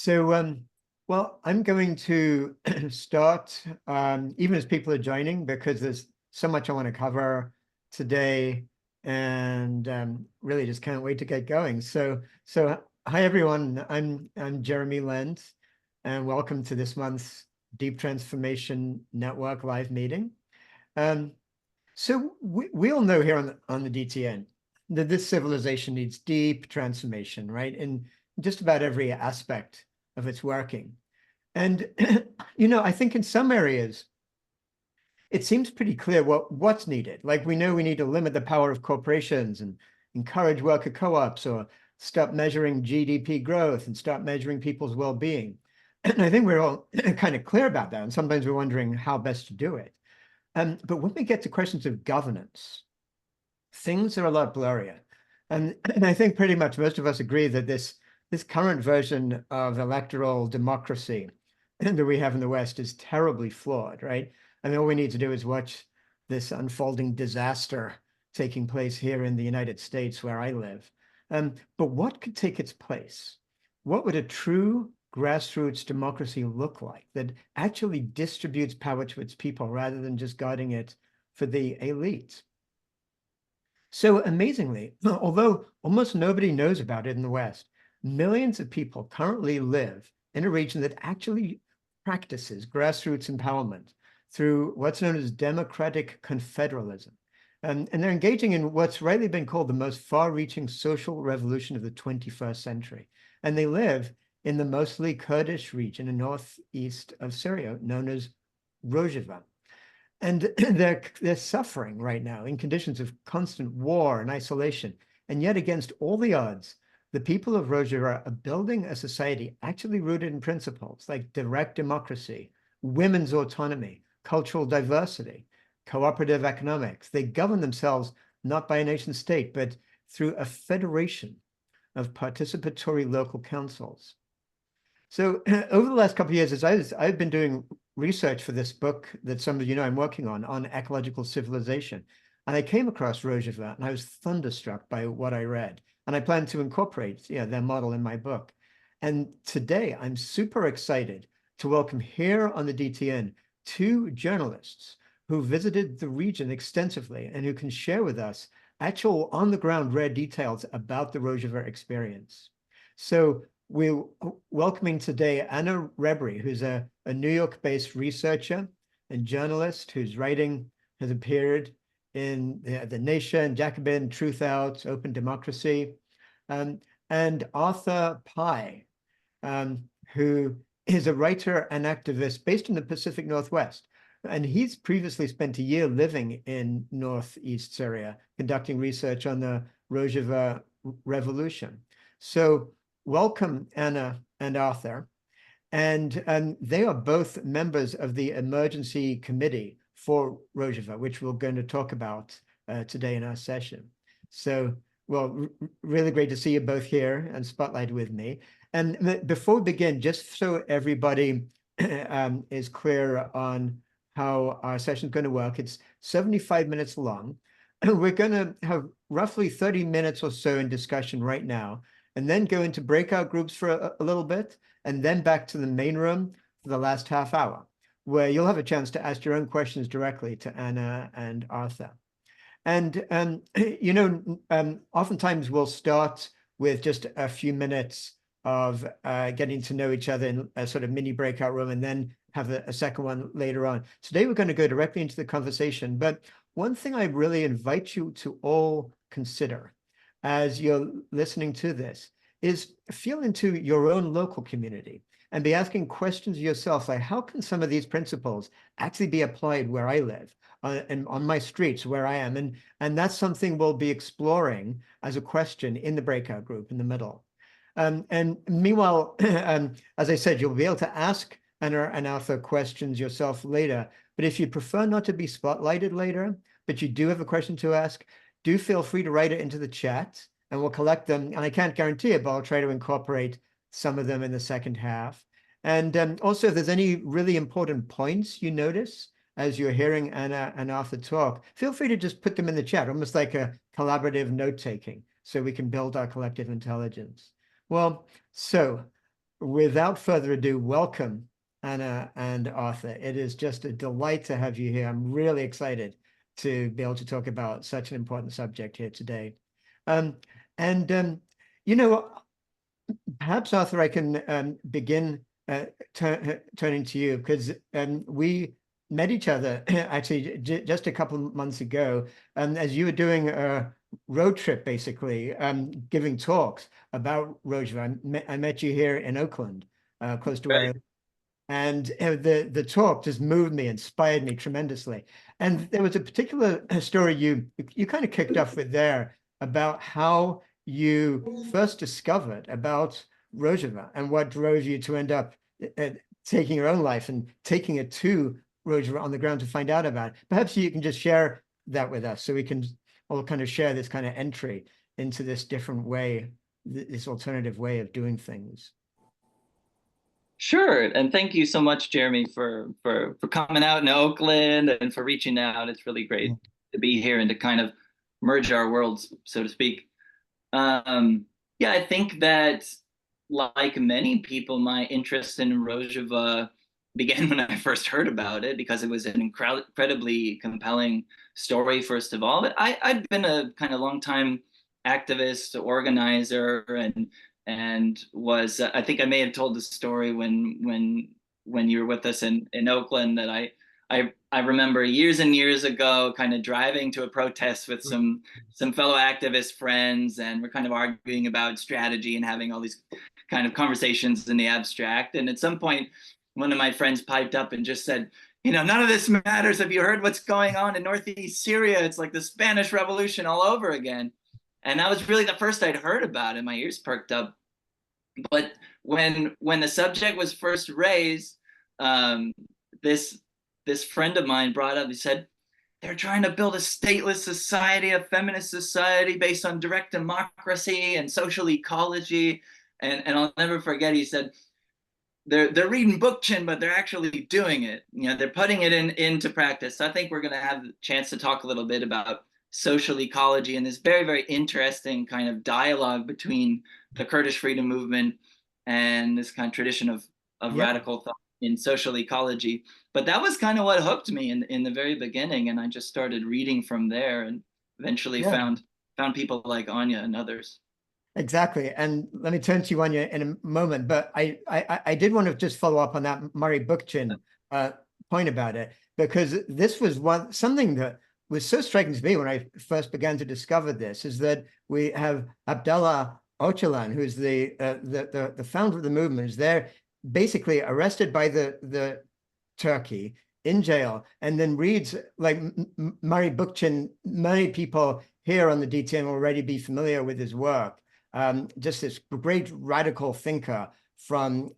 Well, I'm going to start, even as people are joining, because there's so much I want to cover today, and really just can't wait to get going. So hi everyone, I'm Jeremy Lent, and welcome to this month's Deep Transformation Network live meeting. So we all know here on the DTN that this civilization needs deep transformation, right? In just about every aspect of its working. And, I think in some areas, it seems pretty clear what's needed. Like we know we need to limit the power of corporations and encourage worker co-ops, or stop measuring GDP growth and start measuring people's well-being. And I think we're all kind of clear about that. And sometimes we're wondering how best to do it. But when we get to questions of governance, things are a lot blurrier. And I think pretty much most of us agree that this current version of electoral democracy that we have in the West is terribly flawed, right? I mean, all we need to do is watch this unfolding disaster taking place here in the United States where I live. But what could take its place? What would a true grassroots democracy look like that actually distributes power to its people rather than just guarding it for the elite? So amazingly, although almost nobody knows about it in the West, millions of people currently live in a region that actually practices grassroots empowerment through what's known as democratic confederalism. And they're engaging in what's rightly been called the most far-reaching social revolution of the 21st century. And they live in the mostly Kurdish region in northeast of Syria, known as Rojava. And they're suffering right now in conditions of constant war and isolation. And yet, against all the odds, the people of Rojava are building a society actually rooted in principles like direct democracy, women's autonomy, cultural diversity, cooperative economics. They govern themselves not by a nation state, but through a federation of participatory local councils. So over the last couple of years, as I've been doing research for this book that some of you know I'm working on ecological civilization, and I came across Rojava, and I was thunderstruck by what I read, and I plan to incorporate their model in my book. And today, I'm super excited to welcome here on the DTN two journalists who visited the region extensively and who can share with us actual on-the-ground rare details about the Rojava experience. So we're welcoming today Anna Rebrii, who's a New York-based researcher and journalist whose writing has appeared in The Nation, Jacobin, Truth Out, Open Democracy, and Arthur Pai, who is a writer and activist based in the Pacific Northwest. And he's previously spent a year living in northeast Syria, conducting research on the Rojava Revolution. So welcome, Anna and Arthur. And they are both members of the Emergency Committee for Rojava, which we're going to talk about today in our session. So, well, really great to see you both here and spotlight with me. And before we begin, just so everybody is clear on how our session is going to work, it's 75 minutes long. We're going to have roughly 30 minutes or so in discussion right now, and then go into breakout groups for a little bit, and then back to the main room for the last half hour, where you'll have a chance to ask your own questions directly to Anna and Arthur. And, oftentimes we'll start with just a few minutes of getting to know each other in a sort of mini breakout room, and then have a second one later on. Today, we're going to go directly into the conversation. But one thing I really invite you to all consider as you're listening to this is feel into your own local community and be asking questions yourself, like how can some of these principles actually be applied where I live and on my streets where I am? And that's something we'll be exploring as a question in the breakout group in the middle. And meanwhile, as I said, you'll be able to ask Anna and Arthur questions yourself later. But if you prefer not to be spotlighted later, but you do have a question to ask, do feel free to write it into the chat and we'll collect them. And I can't guarantee it, but I'll try to incorporate some of them in the second half. And also, if there's any really important points you notice as you're hearing Anna and Arthur talk, feel free to just put them in the chat, almost like a collaborative note-taking, so we can build our collective intelligence. Well, so without further ado, welcome, Anna and Arthur. It is just a delight to have you here. I'm really excited to be able to talk about such an important subject here today. Um, and, you know, perhaps, Arthur, I can begin turning to you, because we met each other actually just a couple of months ago, as you were doing a road trip, basically, giving talks about Rojava. I met you here in Oakland, close to where I, and the talk just moved me, inspired me tremendously. And there was a particular story you kind of kicked off with there about how you first discovered about Rojava and what drove you to end up taking your own life and taking it to Rojava on the ground to find out about it. Perhaps you can just share that with us so we can all kind of share this kind of entry into this different way, this alternative way of doing things. Sure, and thank you so much, Jeremy, for coming out in Oakland and for reaching out. It's really great to be here and to kind of merge our worlds, so to speak. Yeah, I think that like many people, my interest in Rojava began when I first heard about it because it was an incredibly compelling story, first of all. But I'd been a kind of long time activist, organizer, and was I think I may have told the story when you were with us in Oakland that I remember years and years ago kind of driving to a protest with some fellow activist friends, and we're kind of arguing about strategy and having all these kind of conversations in the abstract. And at some point, one of my friends piped up and just said, you know, none of this matters. Have you heard what's going on in northeast Syria? It's like the Spanish Revolution all over again. And that was really the first I'd heard about it. My ears perked up. But when the subject was first raised, this friend of mine brought up, he said, they're trying to build a stateless society, a feminist society based on direct democracy and social ecology. And I'll never forget, he said, they're reading book chin, but they're actually doing it. You know, they're putting it into practice. So I think we're going to have a chance to talk a little bit about social ecology and this very, very interesting kind of dialogue between the Kurdish freedom movement and this kind of tradition of radical thought in social ecology. But that was kind of what hooked me in the very beginning, and I just started reading from there, and eventually found people like Anya and others. Exactly. And let me turn to you, Anya, in a moment. But I did want to just follow up on that Murray Bookchin point about it, because this was something that was so striking to me when I first began to discover this, is that we have Abdallah Öcalan, who's the founder of the movement, is there basically arrested by the Turkey, in jail, and then reads, like Murray Bookchin. Many people here on the DTN will already be familiar with his work. Just this great radical thinker from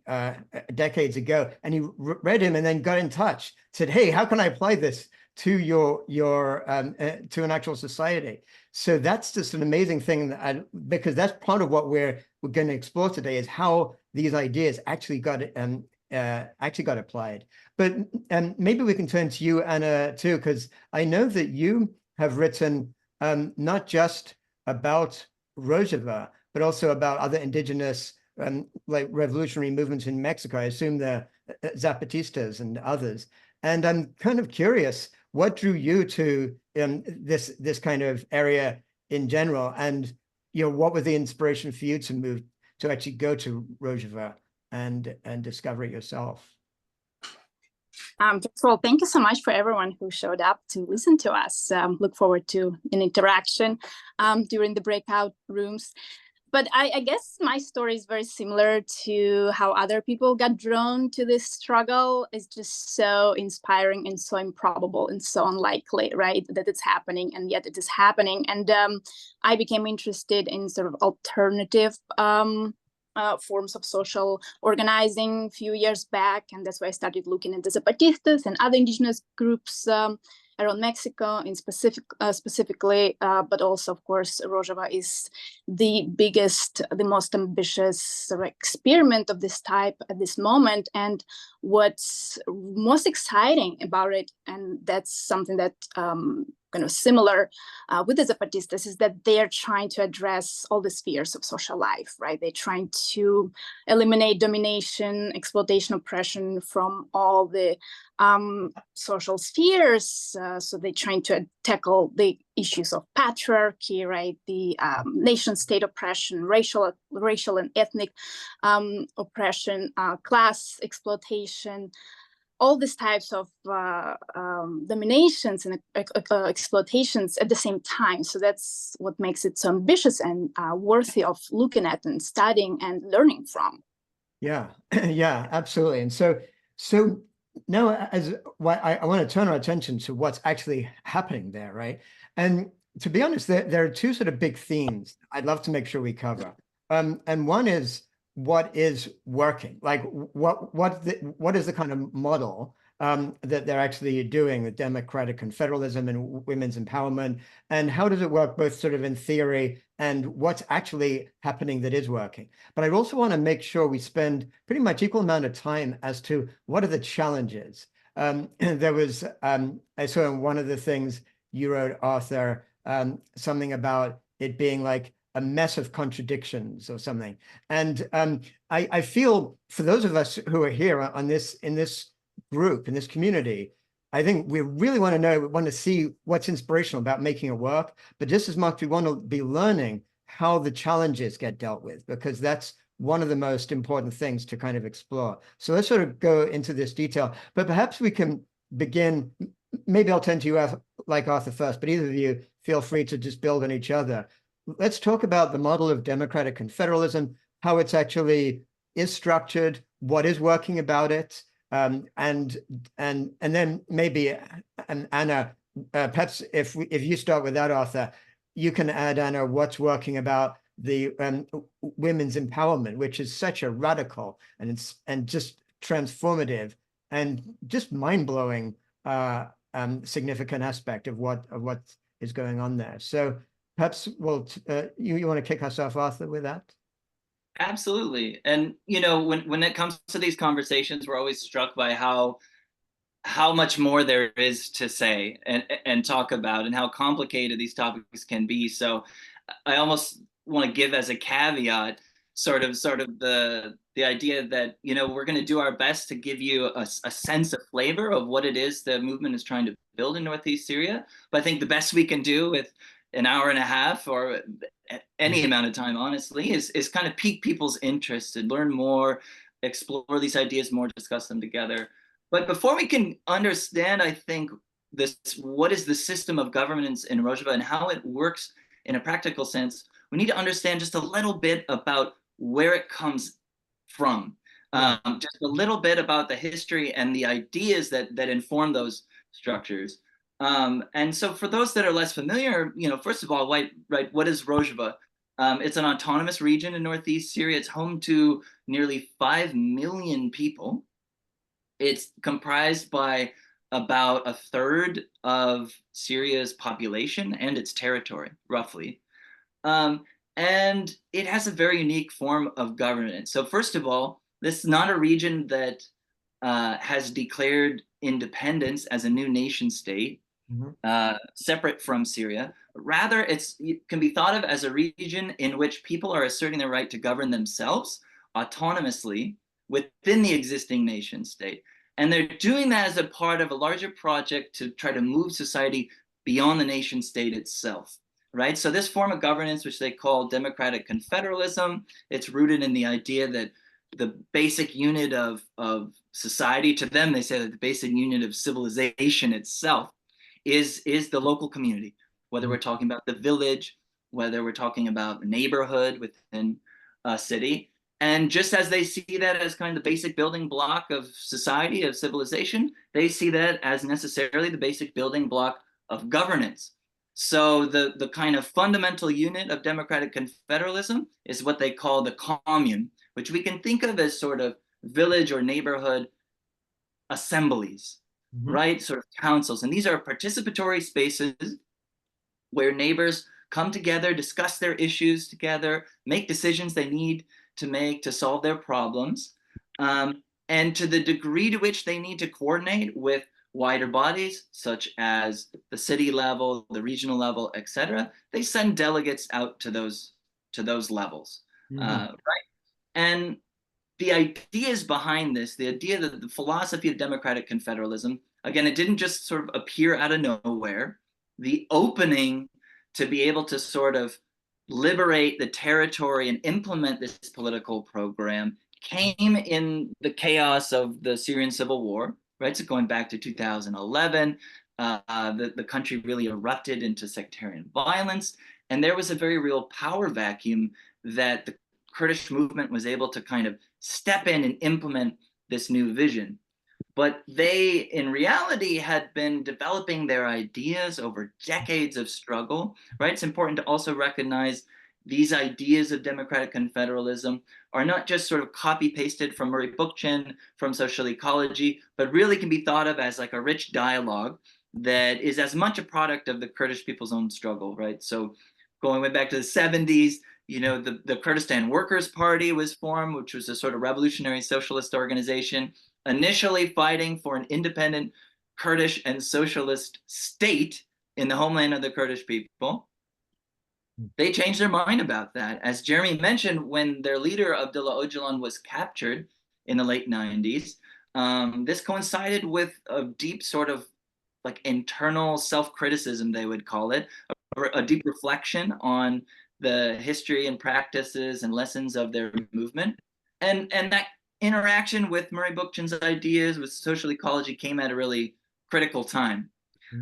decades ago, and he read him and then got in touch, said, hey, how can I apply this to to an actual society? So that's just an amazing thing, because that's part of what we're going to explore today, is how these ideas actually got applied. But maybe we can turn to you, Anna, too, because I know that you have written not just about Rojava, but also about other indigenous like revolutionary movements in Mexico. I assume the Zapatistas and others. And I'm kind of curious, what drew you to this kind of area in general? And what was the inspiration for you to move to actually go to Rojava and discover it yourself? First of all, thank you so much for everyone who showed up to listen to us. Look forward to an interaction during the breakout rooms. But I guess my story is very similar to how other people got drawn to this struggle. It's just so inspiring and so improbable and so unlikely, right, that it's happening, and yet it is happening. And I became interested in sort of alternative forms of social organizing a few years back, and that's why I started looking at the Zapatistas and other indigenous groups around Mexico in specifically, but also, of course, Rojava is the biggest, the most ambitious sort of experiment of this type at this moment. And what's most exciting about it, and that's something that kind of similar with the Zapatistas is that they're trying to address all the spheres of social life, right? They're trying to eliminate domination, exploitation, oppression from all the social spheres. So they're trying to tackle the issues of patriarchy, right? The nation state oppression, racial and ethnic oppression, class exploitation, all these types of dominations and exploitations at the same time. So that's what makes it so ambitious and worthy of looking at and studying and learning from. Yeah, yeah, absolutely. And so now I want to turn our attention to what's actually happening there, right? And to be honest, there are two sort of big themes I'd love to make sure we cover. And one is what is working, like what is the kind of model that they're actually doing with democratic confederalism and women's empowerment, and how does it work both sort of in theory and what's actually happening that is working. But I also want to make sure we spend pretty much equal amount of time as to what are the challenges. There was I saw one of the things you wrote, Arthur, something about it being like a mess of contradictions or something. And I feel for those of us who are here on this, in this group, in this community, I think we really want to know, we want to see what's inspirational about making it work, but just as much we want to be learning how the challenges get dealt with, because that's one of the most important things to kind of explore. So let's sort of go into this detail, but perhaps we can begin, maybe I'll turn to you like Arthur first, but either of you feel free to just build on each other. Let's talk about the model of democratic confederalism, how it's actually is structured, what is working about it, and then maybe Anna, perhaps if you start with that, Arthur, you can add, Anna, what's working about the women's empowerment, which is such a radical and just transformative and just mind-blowing significant aspect of what is going on there. So perhaps you want to kick us off, Arthur, with that? Absolutely. And when it comes to these conversations, we're always struck by how much more there is to say and talk about, and how complicated these topics can be. So I almost want to give as a caveat sort of the idea that we're going to do our best to give you a sense of flavor of what it is the movement is trying to build in Northeast Syria. But I think the best we can do with an hour and a half or any amount of time, honestly, is kind of pique people's interest and learn more, explore these ideas more, discuss them together. But before we can understand, I think, what is the system of governance in Rojava and how it works in a practical sense, we need to understand just a little bit about where it comes from, just a little bit about the history and the ideas that inform those structures. And so for those that are less familiar, first of all, what is Rojava? It's an autonomous region in Northeast Syria. It's home to nearly 5 million people. It's comprised by about a third of Syria's population and its territory, roughly. And it has a very unique form of governance. So first of all, this is not a region that has declared independence as a new nation state, separate from Syria. Rather, it can be thought of as a region in which people are asserting their right to govern themselves autonomously within the existing nation state. And they're doing that as a part of a larger project to try to move society beyond the nation state itself, right? So this form of governance, which they call democratic confederalism, it's rooted in the idea that the basic unit of society, to them, they say that the basic unit of civilization itself is the local community, whether we're talking about the village, whether we're talking about the neighborhood within a city. And just as they see that as kind of the basic building block of society, of civilization, they see that as necessarily the basic building block of governance. So the kind of fundamental unit of democratic confederalism is what they call the commune, which we can think of as sort of village or neighborhood assemblies, right? Sort of councils. And these are participatory spaces where neighbors come together, discuss their issues together, make decisions they need to make to solve their problems. And to the degree to which they need to coordinate with wider bodies, such as the city level, the regional level, etc., they send delegates out to those levels, right? And the ideas behind this, the idea that the philosophy of democratic confederalism, again, it didn't just sort of appear out of nowhere. The opening to be able to sort of liberate the territory and implement this political program came in the chaos of the Syrian civil war, right? So going back to 2011, the country really erupted into sectarian violence, and there was a very real power vacuum that the Kurdish movement was able to kind of step in and implement this new vision. But they, in reality, had been developing their ideas over decades of struggle, right? It's important to also recognize these ideas of democratic confederalism are not just sort of copy-pasted from Murray Bookchin, from social ecology, but really can be thought of as like a rich dialogue that is as much a product of the Kurdish people's own struggle, right? So going way back to the 70s, you know, the Kurdistan Workers' Party was formed, which was a sort of revolutionary socialist organization, initially fighting for an independent Kurdish and socialist state in the homeland of the Kurdish people. They changed their mind about that. As Jeremy mentioned, when their leader, Abdullah Öcalan, was captured in the late 90s, this coincided with a deep sort of like internal self-criticism, they would call it, a deep reflection on the history and practices and lessons of their movement. And that interaction with Murray Bookchin's ideas with social ecology came at a really critical time.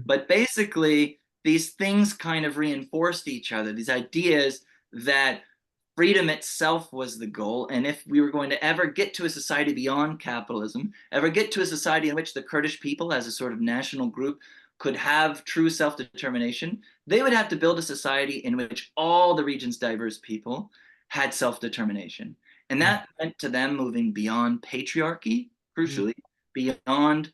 But basically, these things kind of reinforced each other, these ideas that freedom itself was the goal. And if we were going to ever get to a society beyond capitalism, ever get to a society in which the Kurdish people as a sort of national group could have true self-determination, they would have to build a society in which all the region's diverse people had self-determination. And that meant to them moving beyond patriarchy, crucially, beyond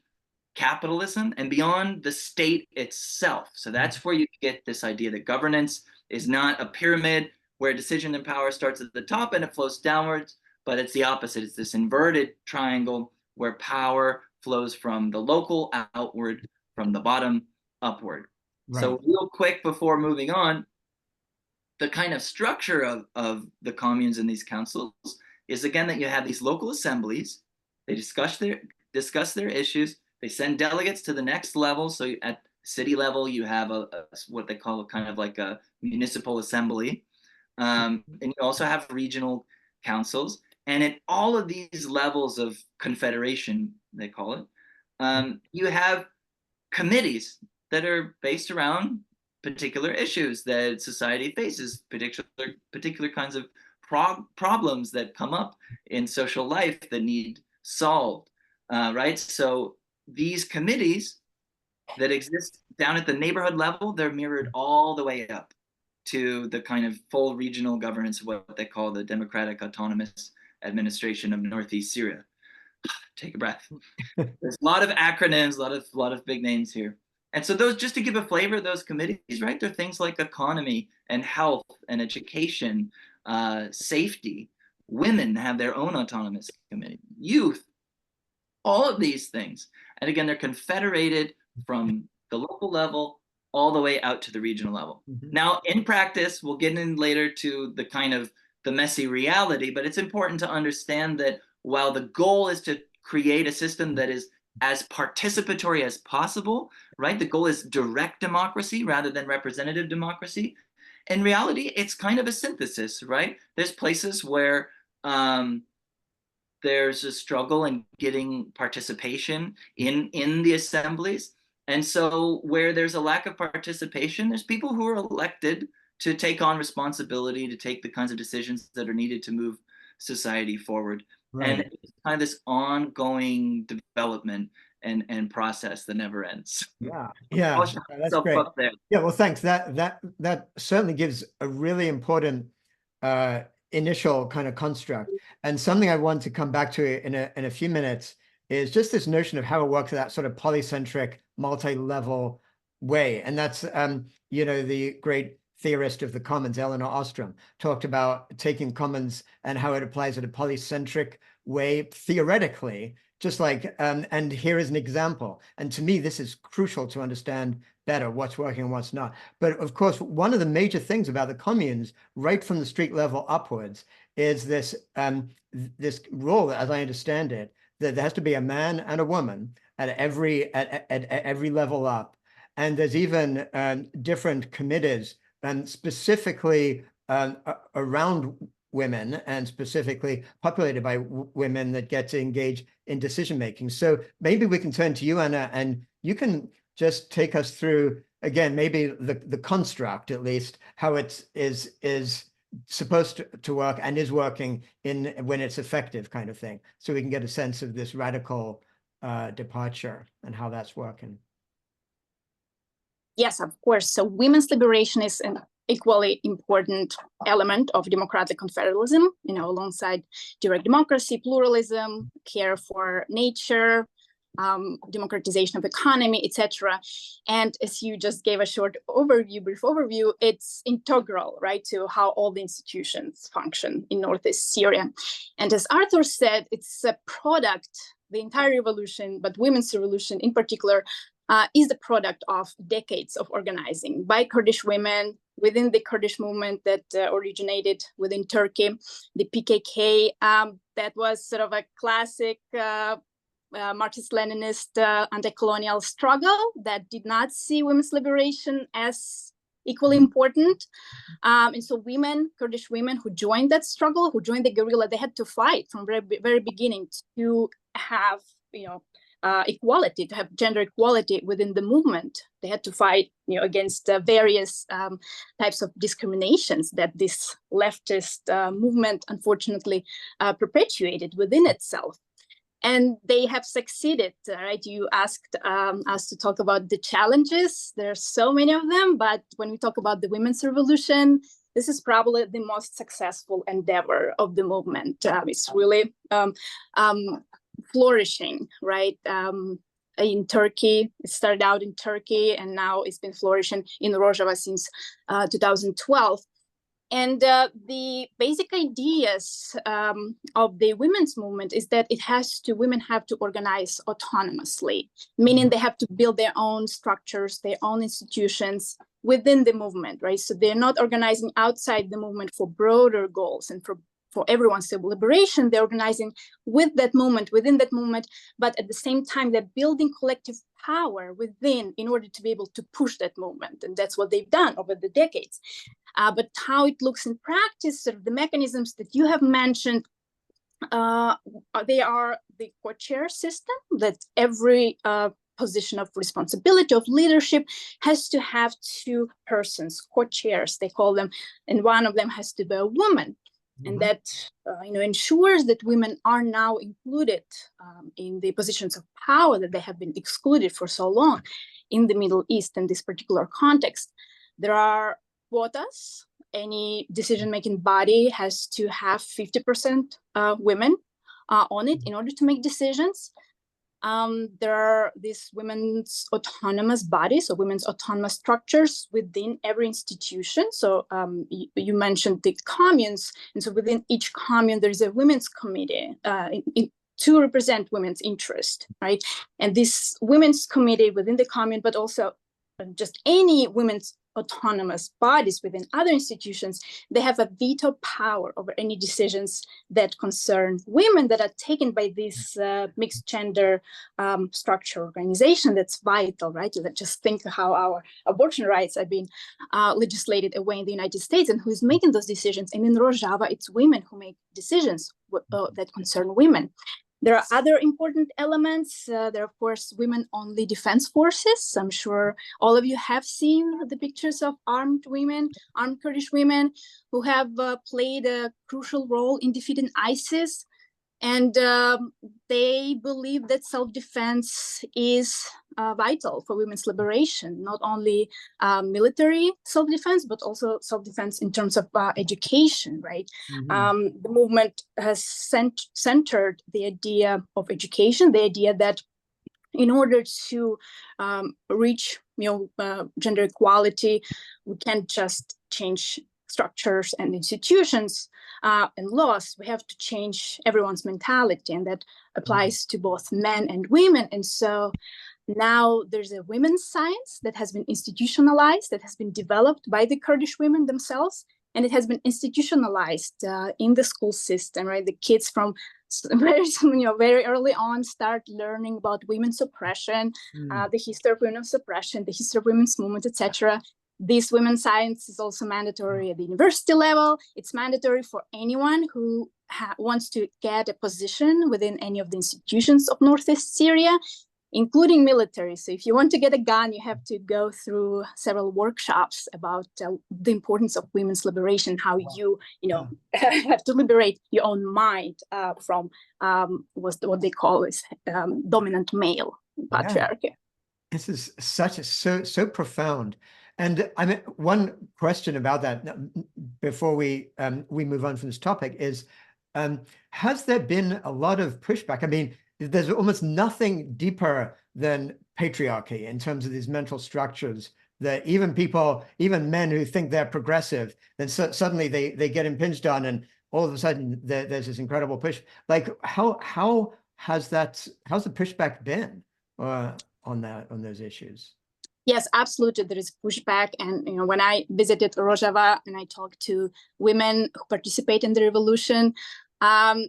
capitalism, and beyond the state itself. So that's where you get this idea that governance is not a pyramid where decision and power starts at the top and it flows downwards, but it's the opposite. It's this inverted triangle where power flows from the local outward, from the bottom upward. Right. So real quick before moving on, the kind of structure of the communes and these councils is, again, that you have these local assemblies. They discuss their issues. They send delegates to the next level. So at city level, you have what they call kind of like a municipal assembly. And you also have regional councils. And at all of these levels of confederation, they call it, you have committees that are based around particular issues that society faces, particular kinds of problems that come up in social life that need solved, right? So these committees that exist down at the neighborhood level, they're mirrored all the way up to the kind of full regional governance of what they call the Democratic Autonomous Administration of Northeast Syria. Take a breath. There's a lot of acronyms, a lot of big names here. And so those, just to give a flavor of those committees, right? They're things like economy and health and education, safety. Women have their own autonomous committee, youth, all of these things. And again, they're confederated from the local level all the way out to the regional level. Now, in practice, we'll get in later to the kind of the messy reality, but it's important to understand that while the goal is to create a system that is as participatory as possible, right? The goal is direct democracy rather than representative democracy. In reality, it's kind of a synthesis, right? There's places where there's a struggle in getting participation in the assemblies. And so where there's a lack of participation, there's people who are elected to take on responsibility, to take the kinds of decisions that are needed to move society forward. Right. And it's kind of this ongoing development and process that never ends. Yeah, that's great. Yeah, well, thanks. That certainly gives a really important initial kind of construct. And something I want to come back to in a few minutes is just this notion of how it works in that sort of polycentric, multi-level way. And that's, you know, the great theorist of the commons, Elinor Ostrom, talked about taking commons and how it applies in a polycentric way, theoretically, just like, and here is an example. And to me, this is crucial to understand better what's working and what's not. But of course, one of the major things about the communes, right from the street level upwards, is this this rule, as I understand it, that there has to be a man and a woman at every level up. And there's even different committees and specifically around women and specifically populated by women that get to engage in decision making. So maybe we can turn to you, Anna, and you can just take us through again, maybe the construct, at least, how it is supposed to work and is working in when it's effective, kind of thing, so we can get a sense of this radical departure and how that's working. Yes, of course. So women's liberation is an equally important element of democratic confederalism, alongside direct democracy, pluralism, care for nature, democratization of economy, etc. And as you just gave a short overview, brief overview, it's integral, right, to how all the institutions function in Northeast Syria. And as Arthur said, it's a product, the entire revolution, but women's revolution in particular, is the product of decades of organizing by Kurdish women within the Kurdish movement that originated within Turkey, the PKK, that was sort of a classic Marxist-Leninist anti-colonial struggle that did not see women's liberation as equally important. And so women, Kurdish women who joined that struggle, who joined the guerrilla, they had to fight from very beginning to have, equality, to have gender equality within the movement. They had to fight, against various types of discriminations that this leftist movement unfortunately perpetuated within itself. And they have succeeded, right? You asked us to talk about the challenges. There are so many of them, but when we talk about the women's revolution, this is probably the most successful endeavor of the movement. It's really flourishing, right? In Turkey, it started out in Turkey, and now it's been flourishing in Rojava since 2012. And the basic ideas of the women's movement is that women have to organize autonomously, meaning they have to build their own structures, their own institutions within the movement, right? So they're not organizing outside the movement for broader goals and for everyone's liberation. They're organizing within that movement, but at the same time, they're building collective power within in order to be able to push that movement. And that's what they've done over the decades. But how it looks in practice, sort of the mechanisms that you have mentioned, they are the co-chair system, that every position of responsibility, of leadership, has to have two persons, co-chairs, they call them, and one of them has to be a woman. And that ensures that women are now included in the positions of power that they have been excluded for so long in the Middle East in this particular context. There are quotas. Any decision-making body has to have 50% women on it in order to make decisions. There are these women's autonomous bodies, or women's autonomous structures within every institution. So you mentioned the communes, and so within each commune there is a women's committee to represent women's interest, right? And this women's committee within the commune, but also just any women's autonomous bodies within other institutions, they have a veto power over any decisions that concern women that are taken by this mixed gender structure organization. That's vital, right? Let's just think how our abortion rights have been legislated away in the United States, and who's making those decisions. And in Rojava, it's women who make decisions that concern women. There are other important elements. There are, of course, women-only defense forces. I'm sure all of you have seen the pictures of armed Kurdish women who have played a crucial role in defeating ISIS. And they believe that self-defense is vital for women's liberation, not only military self-defense, but also self-defense in terms of education, right? Mm-hmm. The movement has centered the idea of education, the idea that in order to reach gender equality, we can't just change structures and institutions and laws, we have to change everyone's mentality, and that applies to both men and women. And so now there's a women's science that has been institutionalized, that has been developed by the Kurdish women themselves, and it has been institutionalized in the school system, right? The kids from very early on start learning about women's oppression, the history of women's oppression, the history of women's movement, etc. This women's science is also mandatory at the university level. It's mandatory for anyone who wants to get a position within any of the institutions of Northeast Syria, including military. So if you want to get a gun, you have to go through several workshops about the importance of women's liberation, how you have to liberate your own mind from what they call is dominant male patriarchy. Yeah. This is so profound. And I mean, one question about that before we move on from this topic is, has there been a lot of pushback? I mean, there's almost nothing deeper than patriarchy in terms of these mental structures that even men who think they're progressive, then suddenly they get impinged on, and all of a sudden there's this incredible push. Like how's the pushback been on those issues? Yes, absolutely. There is pushback. And when I visited Rojava and I talked to women who participate in the revolution,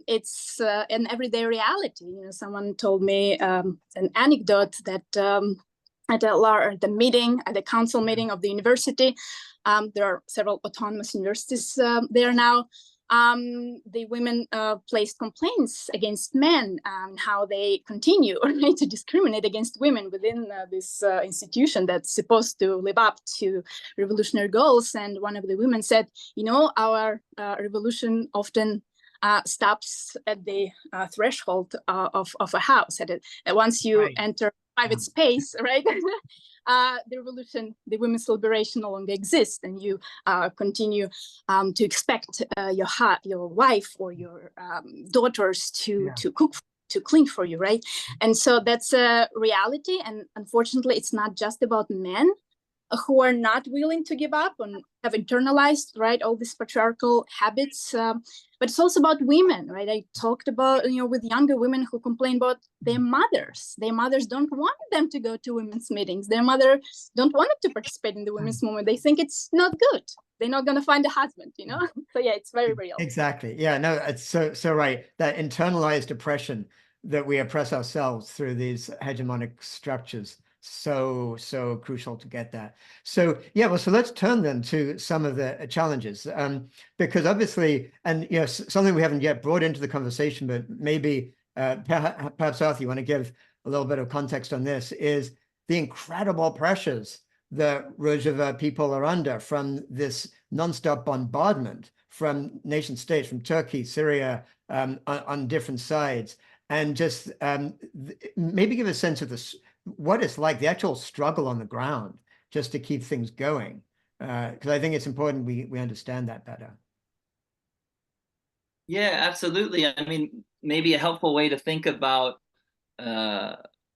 it's an everyday reality. Someone told me an anecdote that at the council meeting of the university, there are several autonomous universities there now. The women placed complaints against men and how they continue to discriminate against women within this institution that's supposed to live up to revolutionary goals. And one of the women said, our revolution often stops at the threshold of a house. Once you enter private space, right? The women's liberation no longer exists, and you continue to expect your wife or your daughters to cook, to clean for you, right? And so that's a reality. And unfortunately, it's not just about men who are not willing to give up and have internalized, right, all these patriarchal habits, but it's also about women, right? I talked about, with younger women who complain about their mothers. Their mothers don't want them to go to women's meetings. Their mothers don't want them to participate in the women's movement. They think it's not good. They're not going to find a husband, So yeah, it's very real. Exactly. Yeah, no, it's so right. That internalized oppression that we oppress ourselves through these hegemonic structures. So crucial to get that. So yeah, well, so let's turn then to some of the challenges, because obviously, and something we haven't yet brought into the conversation, but maybe perhaps Arthur, you want to give a little bit of context on this, is the incredible pressures that Rojava people are under from this nonstop bombardment from nation states, from Turkey, Syria, on different sides, and just maybe give a sense of this, what it's like, the actual struggle on the ground, just to keep things going. Because I think it's important we understand that better. Yeah, absolutely. I mean, maybe a helpful way to think about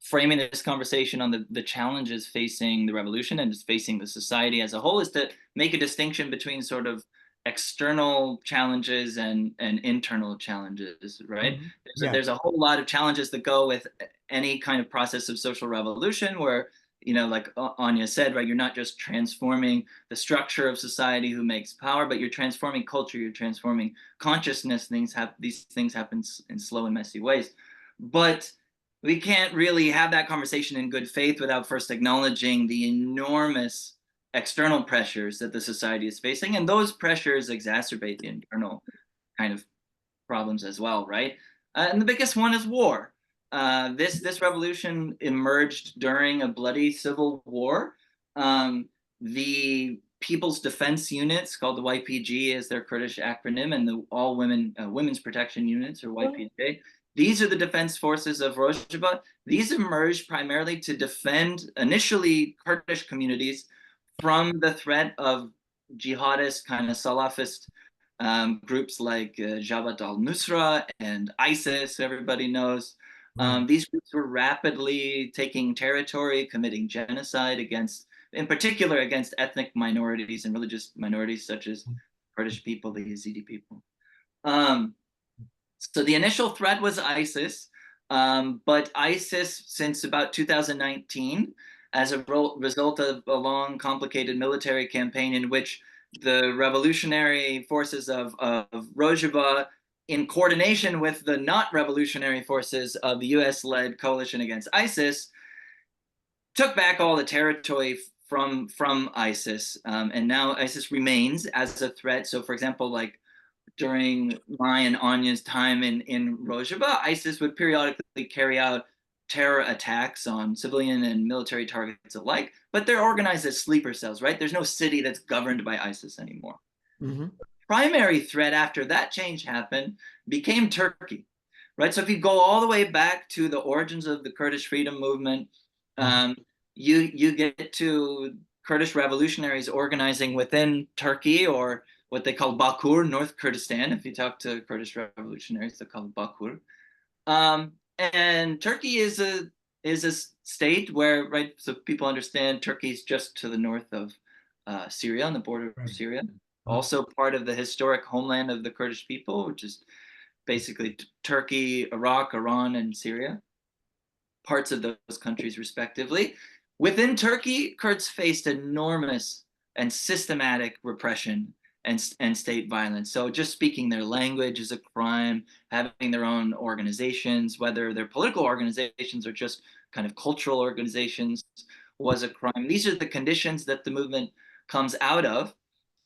framing this conversation on the challenges facing the revolution and just facing the society as a whole is to make a distinction between sort of external challenges and internal challenges, right? Mm-hmm. There's a whole lot of challenges that go with any kind of process of social revolution where, like Anya said, right, you're not just transforming the structure of society who makes power, but you're transforming culture, you're transforming consciousness. These things happen in slow and messy ways. But we can't really have that conversation in good faith without first acknowledging the enormous external pressures that the society is facing, and those pressures exacerbate the internal kind of problems as well, right? And the biggest one is war. This revolution emerged during a bloody civil war. The People's Defense Units, called the YPG as their Kurdish acronym, and the All Women's Protection Units, or YPJ, these are the defense forces of Rojava. These emerged primarily to defend initially Kurdish communities from the threat of jihadist kind of Salafist groups like Jabhat al-Nusra and ISIS, who everybody knows. These groups were rapidly taking territory, committing genocide in particular against ethnic minorities and religious minorities such as Kurdish people, the Yazidi people. So the initial threat was ISIS, but ISIS, since about 2019, as a result of a long, complicated military campaign in which the revolutionary forces of Rojava, in coordination with the not revolutionary forces of the US-led coalition against ISIS, took back all the territory from ISIS, and now ISIS remains as a threat. So, for example, like during my and Anya's time in Rojava, ISIS would periodically carry out terror attacks on civilian and military targets alike, but they're organized as sleeper cells, right? There's no city that's governed by ISIS anymore. Mm-hmm. Primary threat after that change happened became Turkey, right? So if you go all the way back to the origins of the Kurdish freedom movement, you get to Kurdish revolutionaries organizing within Turkey, or what they call Bakur, North Kurdistan. If you talk to Kurdish revolutionaries, they call it Bakur. And Turkey is a state where, right, so people understand Turkey is just to the north of Syria, on the border of Syria. Also part of the historic homeland of the Kurdish people, which is basically Turkey, Iraq, Iran, and Syria. Parts of those countries respectively. Within Turkey, Kurds faced enormous and systematic repression and state violence. So just speaking their language is a crime, having their own organizations, whether they're political organizations or just kind of cultural organizations, was a crime. These are the conditions that the movement comes out of.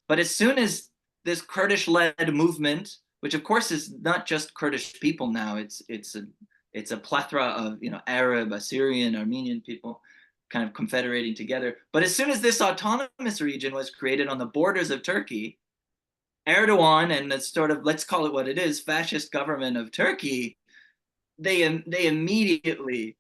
But as soon as this Kurdish-led movement, which of course is not just Kurdish people now, it's a plethora of, you know, Arab, Assyrian, Armenian people kind of confederating together. But as soon as this autonomous region was created on the borders of Turkey, Erdogan and the sort of, let's call it what it is, fascist government of Turkey, they immediately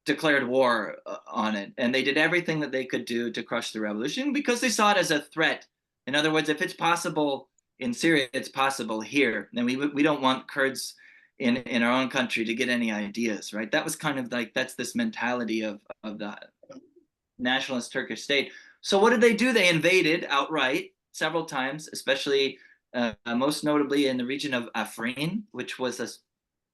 declared war on it. And they did everything that they could do to crush the revolution because they saw it as a threat. In other words, if it's possible in Syria, it's possible here. And we don't want Kurds in our own country to get any ideas, right? That was kind of like, that's this mentality of the nationalist Turkish state. So what did they do? They invaded outright several times, especially most notably in the region of Afrin, which was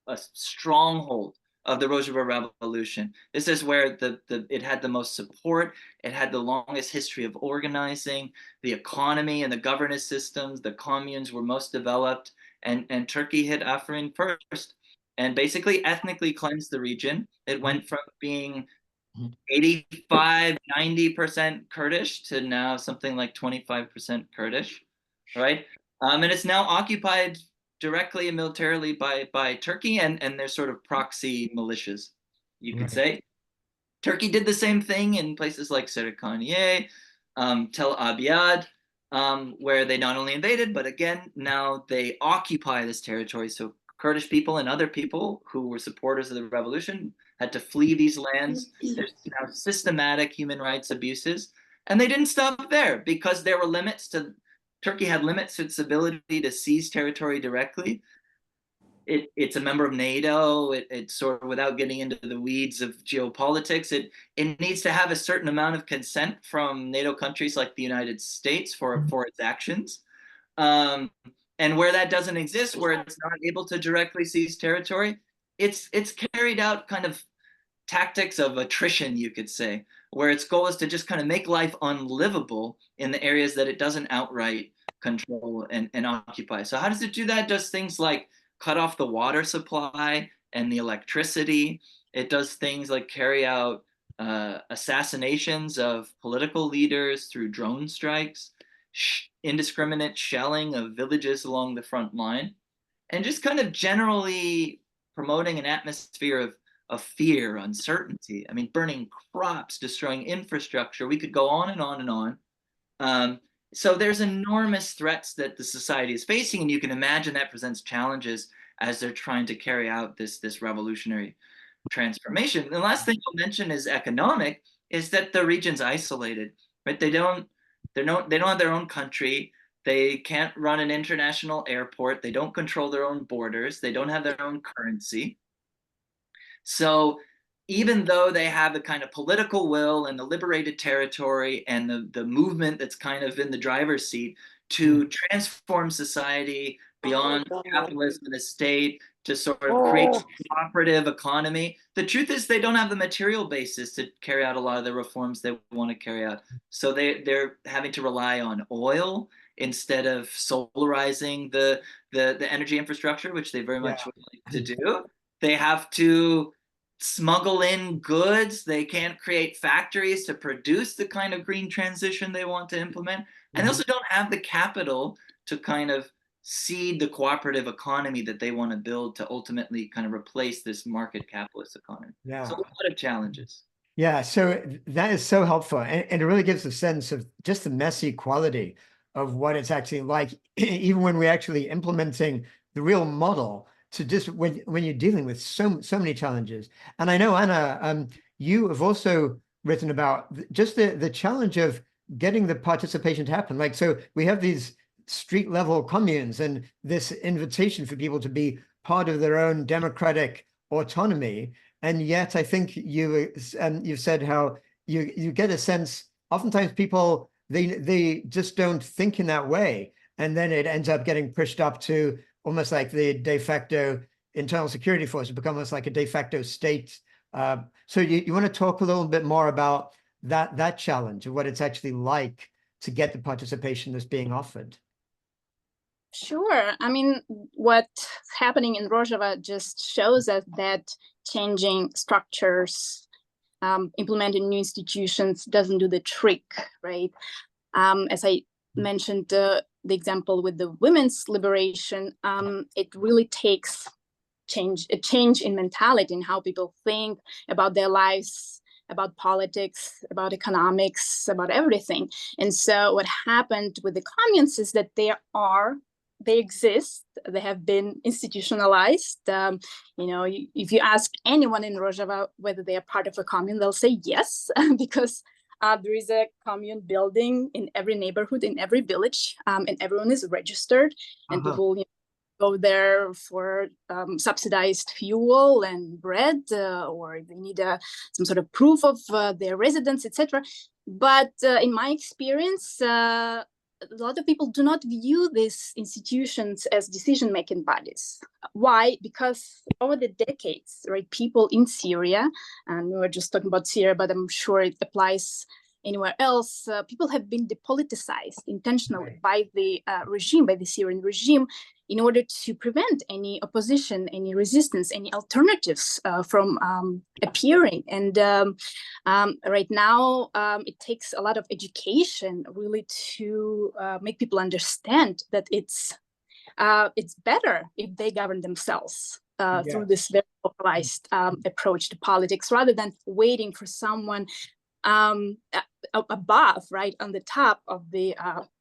a stronghold of the Rojava Revolution. This is where it had the most support. It had the longest history of organizing. The economy and the governance systems, the communes were most developed. And Turkey hit Afrin first and basically ethnically cleansed the region. It went from being 85, 90% Kurdish to now something like 25% Kurdish, right? And it's now occupied directly and militarily by Turkey and their sort of proxy militias, you could say. Turkey did the same thing in places like Serikaniye, Tel Abyad, where they not only invaded, but again, now they occupy this territory. So Kurdish people and other people who were supporters of the revolution had to flee these lands. There's now systematic human rights abuses. And they didn't stop there because there were limits to, Turkey had limits to its ability to seize territory directly. It's a member of NATO. It's sort of, without getting into the weeds of geopolitics, it needs to have a certain amount of consent from NATO countries like the United States for its actions. And where that doesn't exist, where it's not able to directly seize territory, it's carried out kind of tactics of attrition, you could say, where its goal is to just kind of make life unlivable in the areas that it doesn't outright control and occupy. So how does it do that? It does things like cut off the water supply and the electricity. It does things like carry out assassinations of political leaders through drone strikes, indiscriminate shelling of villages along the front line, and just kind of generally promoting an atmosphere of fear, uncertainty. I mean, burning crops, destroying infrastructure. We could go on and on and on. So there's enormous threats that the society is facing, and you can imagine that presents challenges as they're trying to carry out this revolutionary transformation. The last thing I'll mention is economic, is that the region's isolated, right? They don't have their own country. They can't run an international airport. They don't control their own borders. They don't have their own currency. So even though they have the kind of political will and the liberated territory and the movement that's kind of in the driver's seat to transform society beyond capitalism and the state, to sort of create a cooperative economy. The truth is they don't have the material basis to carry out a lot of the reforms they want to carry out. So they're having to rely on oil instead of solarizing the energy infrastructure, which they very much would like to do. They have to smuggle in goods. They can't create factories to produce the kind of green transition they want to implement. And they also don't have the capital to kind of seed the cooperative economy that they want to build to ultimately kind of replace this market capitalist economy. Yeah. So a lot of challenges. Yeah, so that is so helpful. And it really gives a sense of just the messy quality of what it's actually like, even when we're actually implementing the real model, to just when you're dealing with so many challenges. And I know, Anna, you have also written about just the challenge of getting the participation to happen. Like, so we have these street level communes and this invitation for people to be part of their own democratic autonomy. And yet I think you've said how you get a sense, oftentimes people, they just don't think in that way. And then it ends up getting pushed up to almost like the de facto internal security force, it becomes almost like a de facto state. So you want to talk a little bit more about that challenge of what it's actually like to get the participation that's being offered? Sure. I mean, what's happening in Rojava just shows us that changing structures, implementing new institutions doesn't do the trick, right? As I mentioned, the example with the women's liberation, it really takes a change in mentality in how people think about their lives, about politics, about economics, about everything. And so what happened with the communes is that they exist, they have been institutionalized. If you ask anyone in Rojava whether they are part of a commune, they'll say yes, because there is a commune building in every neighborhood, in every village, and everyone is registered, and people go there for subsidized fuel and bread, or they need some sort of proof of their residence, etc. But in my experience, a lot of people do not view these institutions as decision-making bodies. Why? Because over the decades, right, people in Syria, and we were just talking about Syria, but I'm sure it applies anywhere else, people have been depoliticized intentionally by the regime, by the Syrian regime, in order to prevent any opposition, any resistance, any alternatives from appearing. And right now, it takes a lot of education really to make people understand that it's better if they govern themselves through this very localized approach to politics, rather than waiting for someone above, right, on the top of the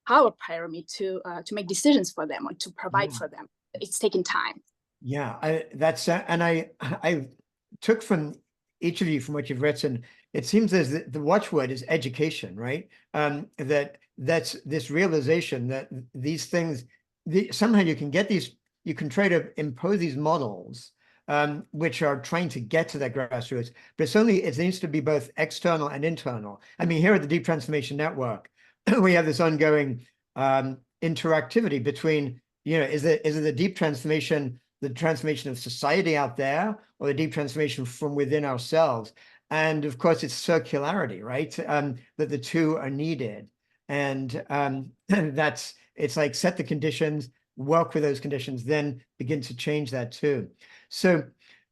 power pyramid to make decisions for them or to provide for them. It's taking time. Yeah, I took from each of you, from what you've written, it seems as the watchword is education, right? That's this realization that these things, somehow you can get these, you can try to impose these models, which are trying to get to that grassroots, but it needs to be both external and internal. I mean, here at the Deep Transformation Network, we have this ongoing interactivity between, is it the deep transformation, the transformation of society out there, or the deep transformation from within ourselves? And of course, it's circularity, right? That the two are needed. And it's like set the conditions, work with those conditions, then begin to change that too. So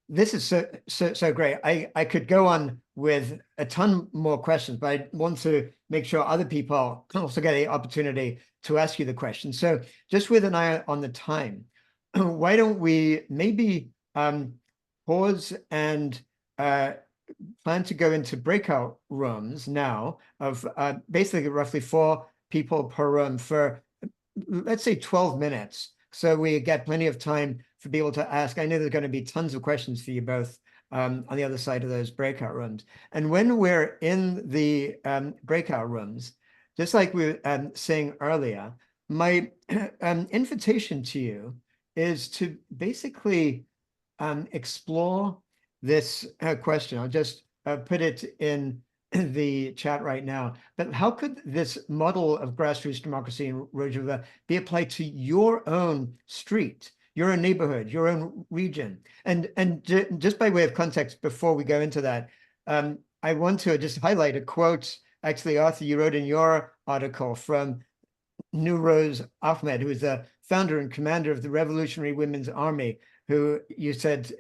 this is so great. I could go on with a ton more questions, but I want to make sure other people also get the opportunity to ask you the questions. So just with an eye on the time, why don't we maybe pause and plan to go into breakout rooms now of basically roughly 4 people per room for, let's say, 12 minutes. So we get plenty of time for people to ask. I know there's going to be tons of questions for you both on the other side of those breakout rooms. And when we're in the breakout rooms, just like we were saying earlier, my invitation to you is to basically explore this question. I'll just put it in the chat right now, but how could this model of grassroots democracy in Rojava be applied to your own street, your own neighborhood, your own region? And just by way of context, before we go into that, I want to just highlight a quote, actually, Arthur, you wrote in your article from Nuruz Ahmed, who is the founder and commander of the Revolutionary Women's Army, who you said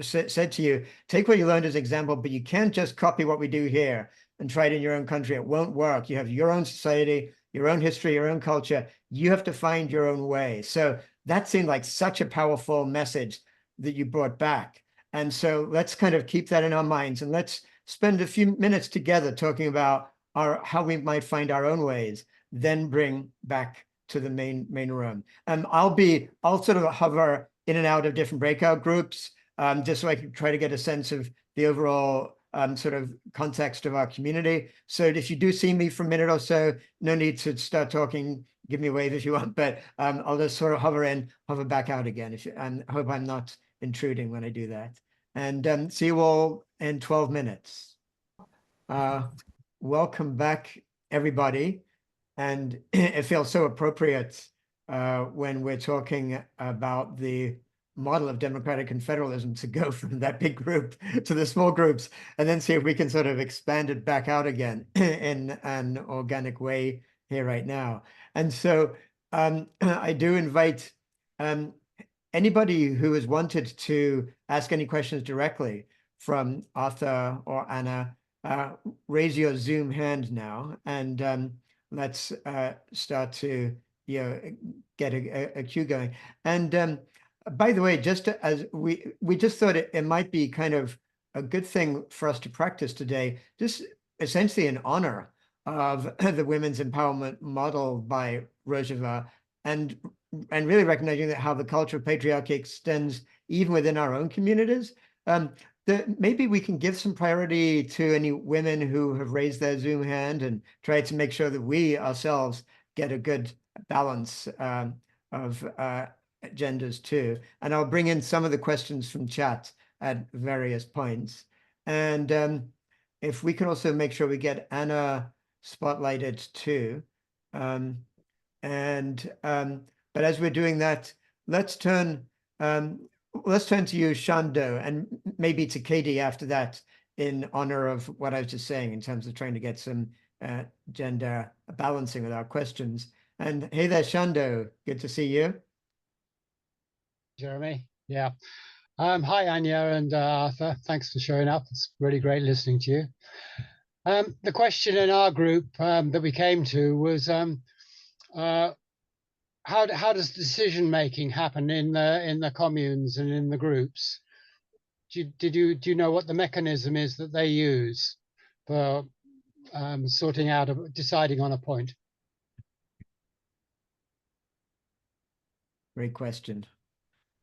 said to you, take what you learned as an example, but you can't just copy what we do here and try it in your own country. It won't work. You have your own society, your own history, your own culture. You have to find your own way. So that seemed like such a powerful message that you brought back. And so let's kind of keep that in our minds, and let's spend a few minutes together talking about how we might find our own ways, then bring back to the main room. I'll sort of hover in and out of different breakout groups, just so I can try to get a sense of the overall sort of context of our community. So if you do see me for a minute or so, no need to start talking. Give me a wave if you want, but I'll just sort of hover in, hover back out again. And hope I'm not intruding when I do that. And see you all in 12 minutes. Welcome back, everybody. And it feels so appropriate when we're talking about the model of democratic confederalism to go from that big group to the small groups, and then see if we can sort of expand it back out again in an organic way here right now. And so I do invite anybody who has wanted to ask any questions directly from Arthur or Anna, raise your Zoom hand now, and let's start to get a queue going. And by the way, just as we just thought it might be kind of a good thing for us to practice today, just essentially in honor of the women's empowerment model by Rojava, and really recognizing that how the culture of patriarchy extends even within our own communities. That maybe we can give some priority to any women who have raised their Zoom hand and try to make sure that we ourselves get a good balance of genders too. And I'll bring in some of the questions from chat at various points. And if we can also make sure we get Anna spotlighted too. But as we're doing that, let's turn to you, Shando, and maybe to Katie after that, in honor of what I was just saying in terms of trying to get some gender balancing with our questions. And hey there, Shando, good to see you. Jeremy, yeah. Hi, Anya and Arthur. Thanks for showing up. It's really great listening to you. The question in our group that we came to was, how does decision making happen in the communes and in the groups? Do you know what the mechanism is that they use for sorting out, deciding on a point? Great question.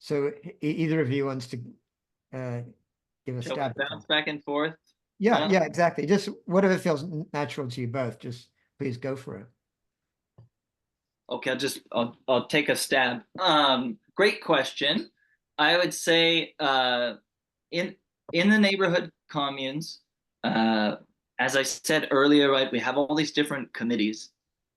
So either of you wants to give a stab? Bounce back and forth. Yeah, yeah, exactly. Just whatever feels natural to you both. Just please go for it. Okay, I'll take a stab. Great question. I would say in the neighborhood communes, as I said earlier, right, we have all these different committees.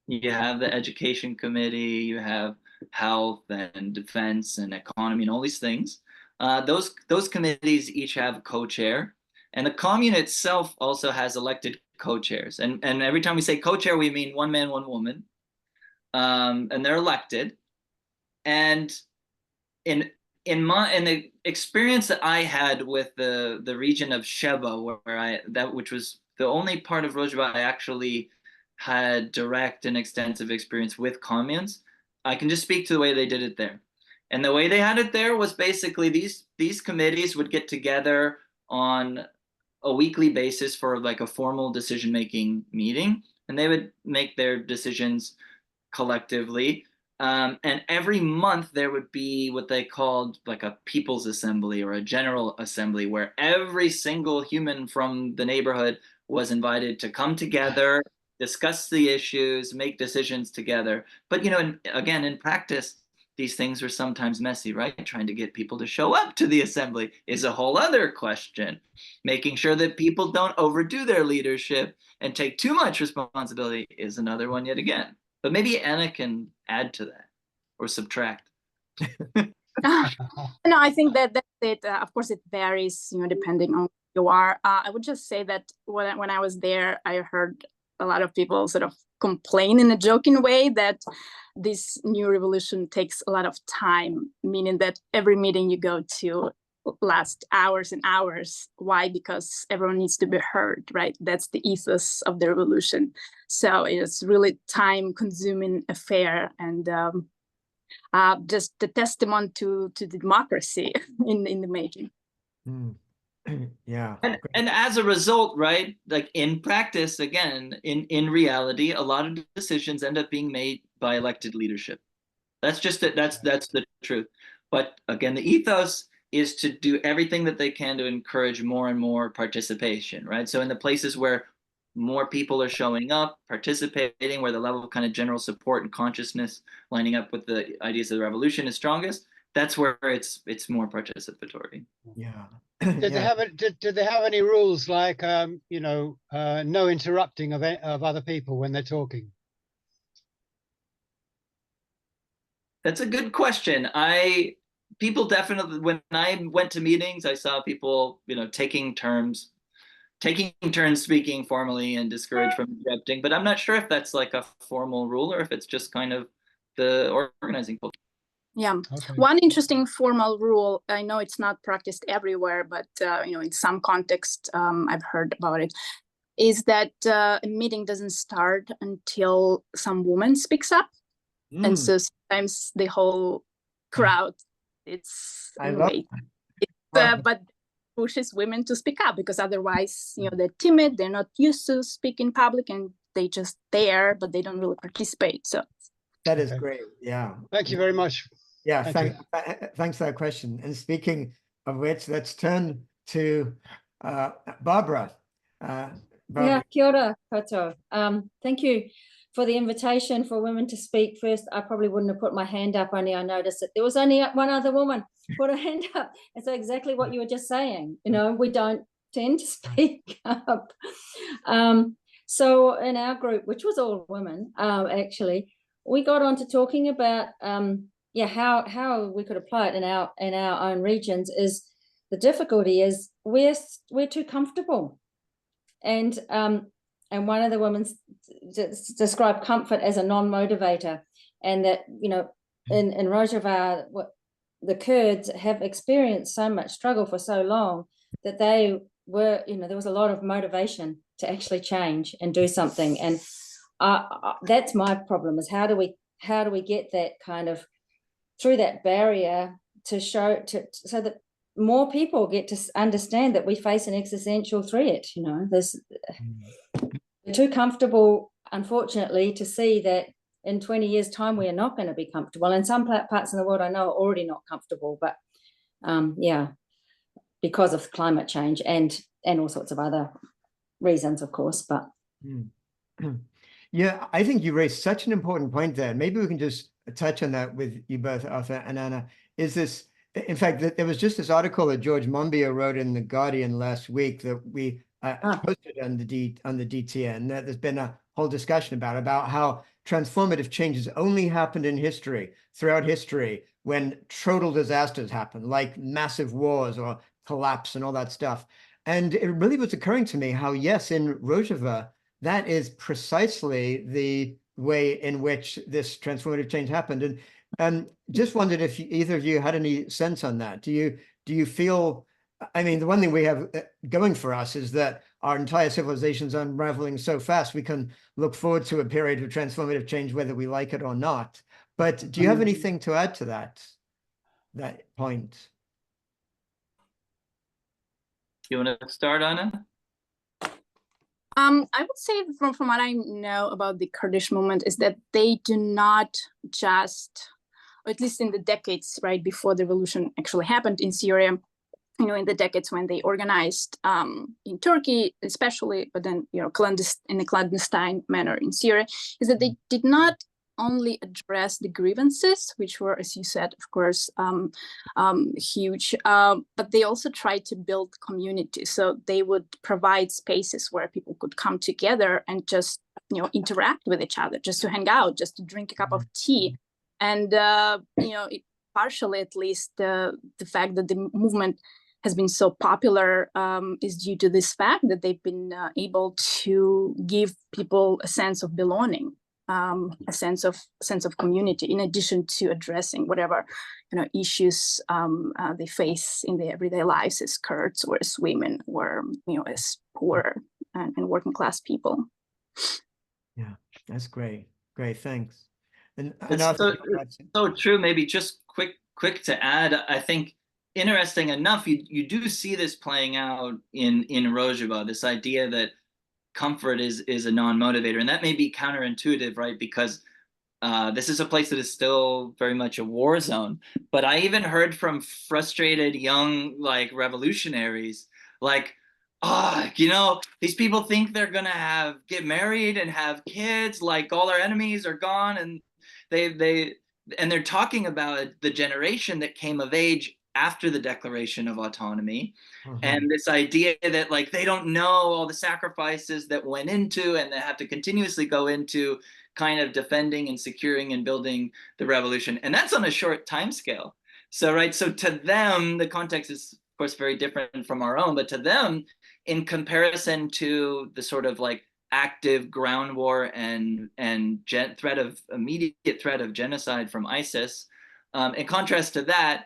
You have the education committee, you have health and defense and economy and all these things. Those committees each have a co-chair, and the commune itself also has elected co-chairs. And every time we say co-chair, we mean one man, one woman. And they're elected. And in the experience that I had with the region of Sheba, which was the only part of Rojava I actually had direct and extensive experience with communes, I can just speak to the way they did it there. And the way they had it there was basically these committees would get together on a weekly basis for like a formal decision-making meeting, and they would make their decisions collectively. And every month there would be what they called like a people's assembly or a general assembly, where every single human from the neighborhood was invited to come together, discuss the issues, make decisions together. But again, in practice, these things are sometimes messy, right? Trying to get people to show up to the assembly is a whole other question. Making sure that people don't overdo their leadership and take too much responsibility is another one yet again. But maybe Anna can add to that or subtract. No, I think that's it. Of course, it varies, depending on who you are. I would just say that when I was there, I heard a lot of people sort of complain in a joking way that this new revolution takes a lot of time, meaning that every meeting you go to lasts hours and hours. Why? Because everyone needs to be heard, right? That's the ethos of the revolution. So it's really time-consuming affair, and just the testimony to the democracy in the making. Yeah. And as a result, right, like in practice, again, in reality, a lot of decisions end up being made by elected leadership. That's just it. That's the truth. But again, the ethos is to do everything that they can to encourage more and more participation, right? So in the places where more people are showing up, participating, where the level of kind of general support and consciousness lining up with the ideas of the revolution is strongest, that's where it's more participatory. Yeah. Did they have any rules like no interrupting of other people when they're talking? That's a good question. People definitely, when I went to meetings, I saw people, taking turns speaking formally and discouraged from interrupting. But I'm not sure if that's like a formal rule or if it's just kind of the organizing culture. Yeah. Okay. One interesting formal rule, I know it's not practiced everywhere, but in some context, I've heard about it, is that a meeting doesn't start until some woman speaks up. And so sometimes the whole crowd, but pushes women to speak up, because otherwise, they're timid, they're not used to speak in public, and they just there, but they don't really participate. So that is great. Yeah. Thank you very much. Yeah. Thanks for that question. And speaking of which, let's turn to Barbara. Yeah, kia ora koutou. Thank you for the invitation for women to speak. First, I probably wouldn't have put my hand up, only I noticed that there was only one other woman put her hand up. And so exactly what you were just saying, we don't tend to speak up. So in our group, which was all women, actually, we got on to talking about how we could apply it in our own regions. Is the difficulty is we're too comfortable. And one of the women described comfort as a non-motivator, and that in Rojava, the Kurds have experienced so much struggle for so long that they were, there was a lot of motivation to actually change and do something. And that's my problem: is how do we get that kind of through that barrier to show so that more people get to understand that we face an existential threat. They're too comfortable, unfortunately, to see that in 20 years' time we are not going to be comfortable. And some parts of the world I know are already not comfortable, but because of climate change and all sorts of other reasons, of course. But yeah, I think you raised such an important point there. Maybe we can just touch on that with you both, Arthur and Anna. In fact, there was just this article that George Monbiot wrote in The Guardian last week that we posted on the DTN. There's been a whole discussion about how transformative changes only happened in history, throughout history, when total disasters happen, like massive wars or collapse and all that stuff. And it really was occurring to me how, yes, in Rojava, that is precisely the way in which this transformative change happened. And just wondered if either of you had any sense on that. Do you feel, I mean, the one thing we have going for us is that our entire civilization is unraveling so fast, we can look forward to a period of transformative change, whether we like it or not. But do you have anything to add to that point? You want to start, Anna? I would say from what I know about the Kurdish movement is that they do not just, or at least in the decades right before the revolution actually happened in Syria, in the decades when they organized in Turkey especially, but then in a clandestine manner in Syria, is that they did not only address the grievances, which were, as you said, of course, huge, but they also tried to build community. So they would provide spaces where people could come together and just, interact with each other, just to hang out, just to drink a cup of tea. And, partially at least, the fact that the movement has been so popular is due to this fact that they've been able to give people a sense of belonging, a sense of community, in addition to addressing whatever issues they face in their everyday lives as Kurds or as women or as poor and working class people. Yeah, that's great. Great, thanks. And It's so true. Maybe just quick to add, I think, interesting enough, you do see this playing out in Rojava, this idea that comfort is a non-motivator, and that may be counterintuitive, right? Because this is a place that is still very much a war zone. But I even heard from frustrated young revolutionaries, these people think they're gonna get married and have kids, like all their enemies are gone, and they're talking about the generation that came of age after the declaration of autonomy. And this idea that they don't know all the sacrifices that went into and that have to continuously go into kind of defending and securing and building the revolution. And that's on a short time scale. So to them, the context is of course very different from our own, but to them, in comparison to the sort of active ground war and immediate threat of genocide from ISIS, in contrast to that,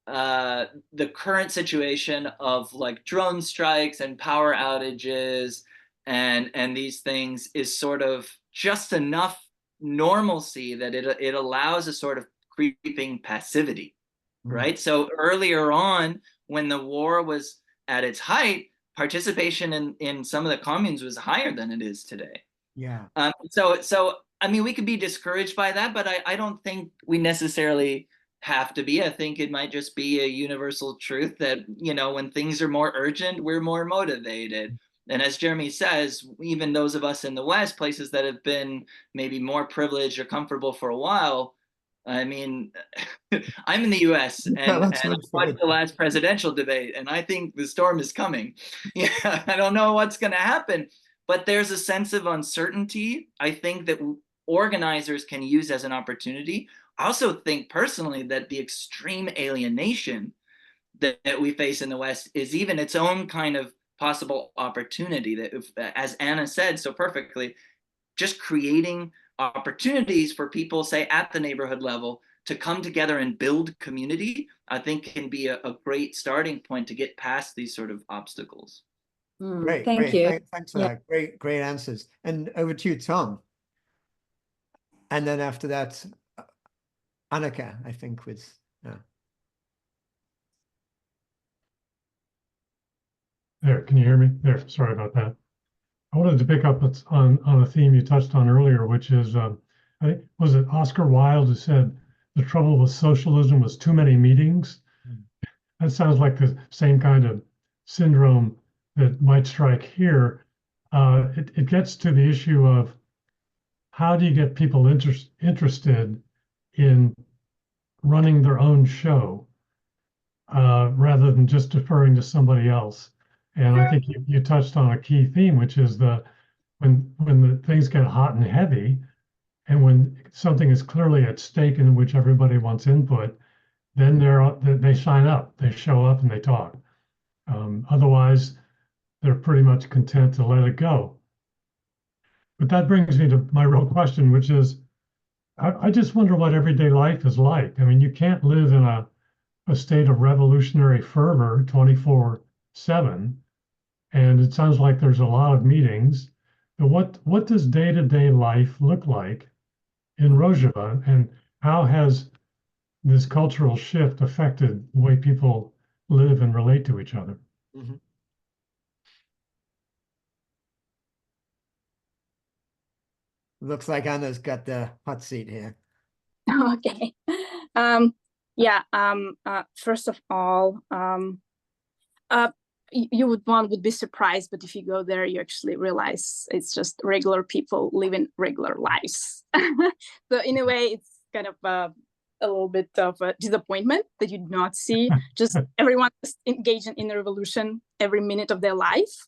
the current situation of drone strikes and power outages and these things is sort of just enough normalcy that it allows a sort of creeping passivity, right? So earlier on, when the war was at its height, participation in some of the communes was higher than it is today. Yeah. So I mean, we could be discouraged by that, but I don't think we necessarily have to be. I think it might just be a universal truth that, when things are more urgent, we're more motivated. And as Jeremy says, even those of us in the West, places that have been maybe more privileged or comfortable for a while, I mean, I'm in the US and I watched the last presidential debate, and I think the storm is coming. Yeah, I don't know what's going to happen, but there's a sense of uncertainty, I think, that organizers can use as an opportunity. I also think personally that the extreme alienation that we face in the West is even its own kind of possible opportunity, that, as Anna said so perfectly, just creating opportunities for people, say at the neighborhood level, to come together and build community, I think can be a great starting point to get past these sort of obstacles. Great, thank you. Thanks for that. Great answers. And over to you, Tom. And then after that, Annika, I think, was. There, can you hear me? There, sorry about that. I wanted to pick up on a theme you touched on earlier, which is, I think, was it Oscar Wilde who said the trouble with socialism was too many meetings? That sounds like the same kind of syndrome that might strike here. It gets to the issue of how do you get people interested in running their own show rather than just deferring to somebody else. And I think you touched on a key theme, which is when the things get hot and heavy, and when something is clearly at stake in which everybody wants input, then they sign up, they show up, and they talk. Otherwise, they're pretty much content to let it go. But that brings me to my real question, which is, I just wonder what everyday life is like. I mean, you can't live in a state of revolutionary fervor 24/7. And it sounds like there's a lot of meetings. But what does day-to-day life look like in Rojava, and how has this cultural shift affected the way people live and relate to each other? Mm-hmm. Looks like Anna's got the hot seat here. Okay. First of all, one would be surprised, but if you go there, you actually realize it's just regular people living regular lives. So in a way, it's kind of a little bit of a disappointment that you do not see just everyone engaging in a revolution every minute of their life.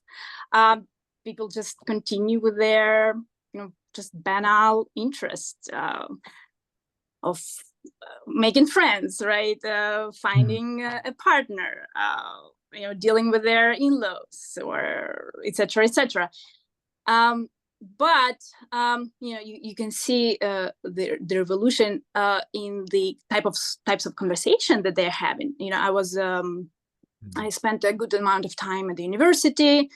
People just continue with their, just banal interest of making friends, right? Finding a partner, dealing with their in-laws, or etc., etc. But you can see the revolution in the types of conversation that they're having. I spent a good amount of time at the university,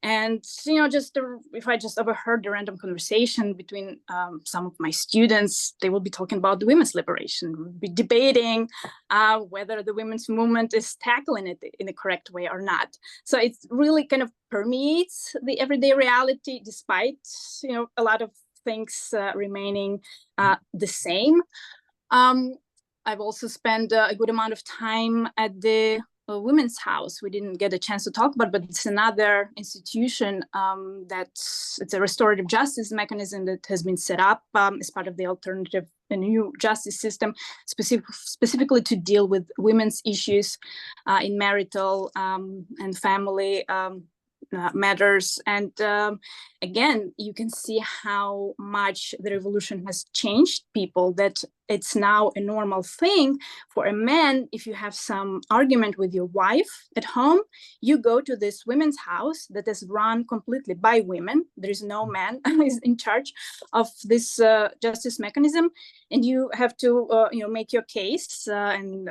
and if I just overheard a random conversation between some of my students, they will be talking about the women's liberation, we'll be debating whether the women's movement is tackling it in the correct way or not. So it really kind of permeates the everyday reality, despite a lot of things remaining the same. I've also spent a good amount of time at the Women's House. We didn't get a chance to talk about, but it's another institution it's a restorative justice mechanism that has been set up as part of the alternative and new justice system, specifically to deal with women's issues in marital and family matters. And again, you can see how much the revolution has changed people, that it's now a normal thing for a man. If you have some argument with your wife at home, you go to this women's house that is run completely by women. There is no man is in charge of this justice mechanism, and you have to make your case and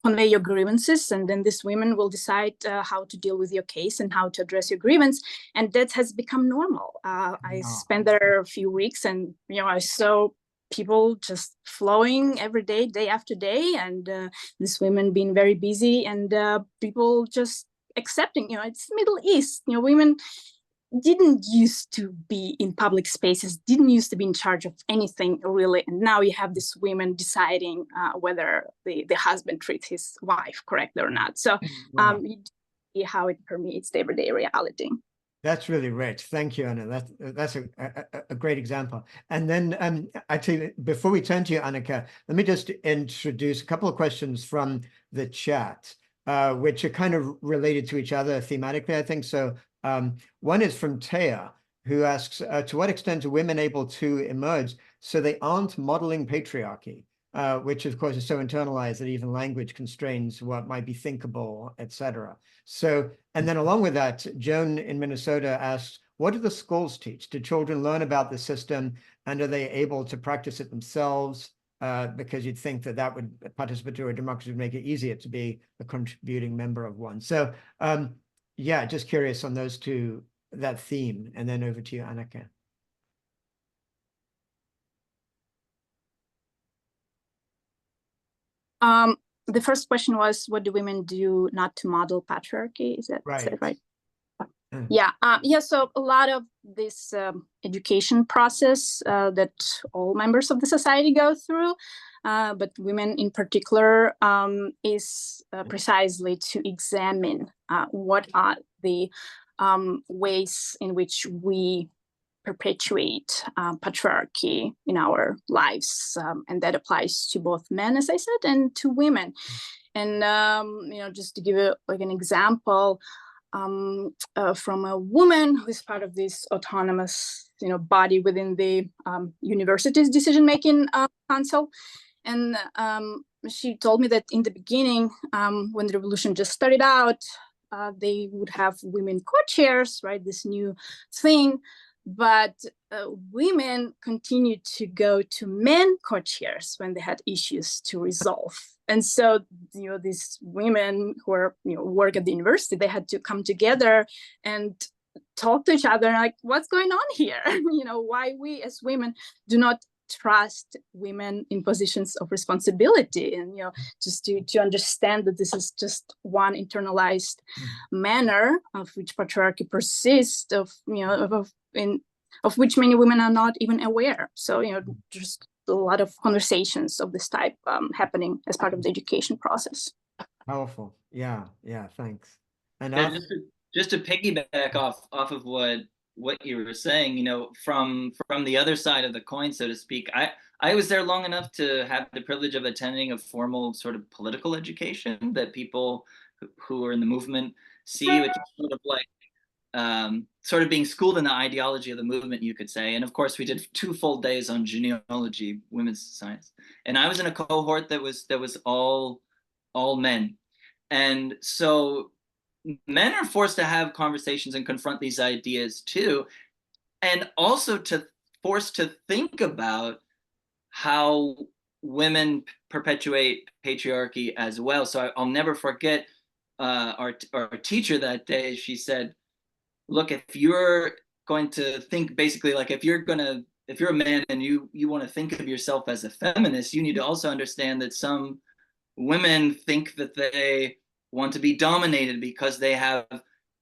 convey your grievances, and then these women will decide how to deal with your case and how to address your grievance. And that has become normal. I spent there a few weeks, and I saw people just flowing every day, day after day, and these women being very busy, and people just accepting. It's Middle East. Women didn't used to be in public spaces, didn't used to be in charge of anything really, and now you have these women deciding whether the husband treats his wife correctly or not. So you see how it permeates the everyday reality. That's really rich. Thank you, Anna. That's a great example. And then actually, before we turn to you, Annika, let me just introduce a couple of questions from the chat, which are kind of related to each other thematically, I think. So one is from Taya, who asks, to what extent are women able to emerge so they aren't modeling patriarchy? Which of course is so internalized that even language constrains what might be thinkable, etc. So, and then along with that, Joan in Minnesota asks, what do the schools teach? Do children learn about the system, and are they able to practice it themselves? Because you'd think that would, participatory democracy would make it easier to be a contributing member of one. So yeah, just curious on those two, that theme, and then over to you, Annika. The first question was, what do women do not to model patriarchy? Is that right? Yeah. So a lot of this education process that all members of the society go through, but women in particular, is precisely to examine what are the ways in which we perpetuate patriarchy in our lives, and that applies to both men, as I said, and to women. And just to give you an example, from a woman who is part of this autonomous body within the university's decision-making council, and she told me that in the beginning, when the revolution just started out, they would have women co-chairs, right? This new thing. But women continued to go to men co-chairs when they had issues to resolve. And so, these women who are, work at the university, they had to come together and talk to each other, like, what's going on here? Why we as women do not trust women in positions of responsibility, and just to understand that this is just one internalized manner of which patriarchy persists, of which many women are not even aware. So just a lot of conversations of this type happening as part of the education process. Powerful. Yeah, yeah, thanks. And Yeah, Arthur? just to piggyback off of what you were saying, you know, from the other side of the coin, so to speak. I was there long enough to have the privilege of attending a formal sort of political education that people who are in the movement see, which is sort of like sort of being schooled in the ideology of the movement, you could say. And of course, we did 2 full days on genealogy, women's science, and I was in a cohort that was all men, and so men are forced to have conversations and confront these ideas too, and also to forced to think about how women perpetuate patriarchy as well. So I'll never forget our teacher that day. She said, look, if you're going to think basically like if you're a man and you want to think of yourself as a feminist, you need to also understand that some women think that they want to be dominated because they have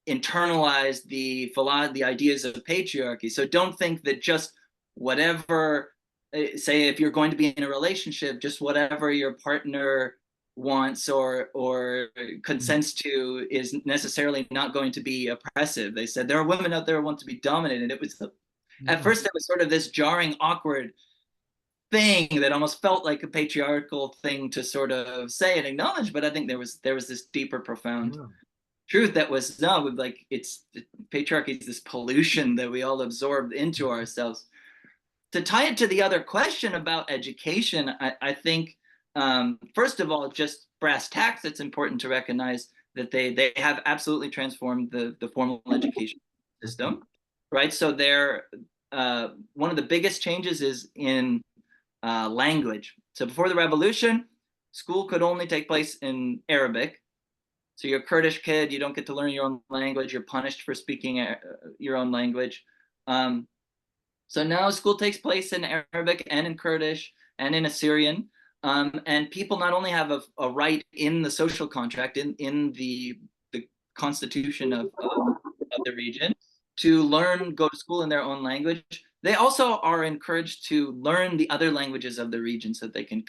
internalized the ideas of patriarchy. So don't think that just whatever, say if you're going to be in a relationship, just whatever your partner wants or consents to is necessarily not going to be oppressive. They said there are women out there who want to be dominated. It was at first it was sort of this jarring, awkward thing that almost felt like a patriarchal thing to sort of say and acknowledge, but I think there was this deeper, profound truth that was no, like it's patriarchy is this pollution that we all absorbed into ourselves. To tie it to the other question about education, I think first of all, just brass tacks, it's important to recognize that they have absolutely transformed the formal education system, right? So they're one of the biggest changes is in language. So before the revolution, school could only take place in Arabic. So you're a Kurdish kid, you don't get to learn your own language, you're punished for speaking your own language. So now school takes place in Arabic and in Kurdish and in Assyrian. And people not only have a right in the social contract, in the constitution of the region, to go to school in their own language, they also are encouraged to learn the other languages of the region so that they can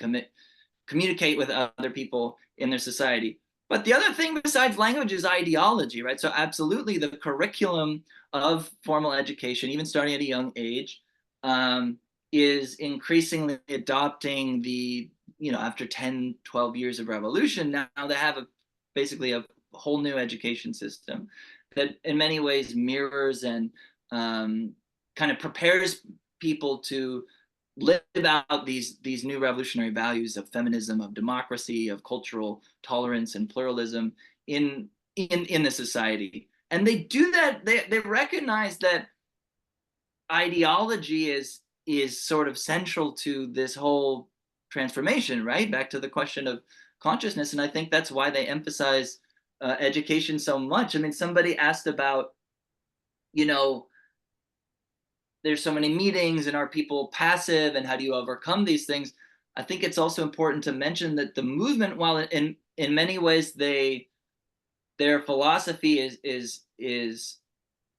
communicate with other people in their society. But the other thing besides language is ideology, right? So absolutely the curriculum of formal education, even starting at a young age, is increasingly adopting after 10, 12 years of revolution, now they have basically a whole new education system that in many ways mirrors and kind of prepares people to live out these new revolutionary values of feminism, of democracy, of cultural tolerance and pluralism in the society. And they do that, they recognize that ideology is sort of central to this whole transformation, right? Back to the question of consciousness. And I think that's why they emphasize education so much. I mean, somebody asked about, there's so many meetings and are people passive and how do you overcome these things? I think it's also important to mention that the movement, while in many ways their philosophy is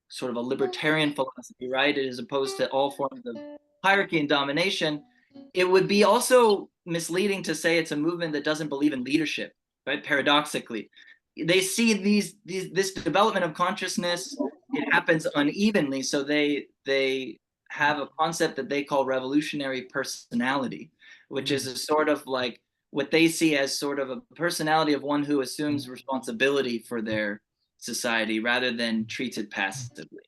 sort of a libertarian philosophy, right? As opposed to all forms of hierarchy and domination, it would be also misleading to say it's a movement that doesn't believe in leadership, right? Paradoxically, they see this development of consciousness, it happens unevenly. So they have a concept that they call revolutionary personality, which is a sort of like what they see as sort of a personality of one who assumes responsibility for their society rather than treats it passively.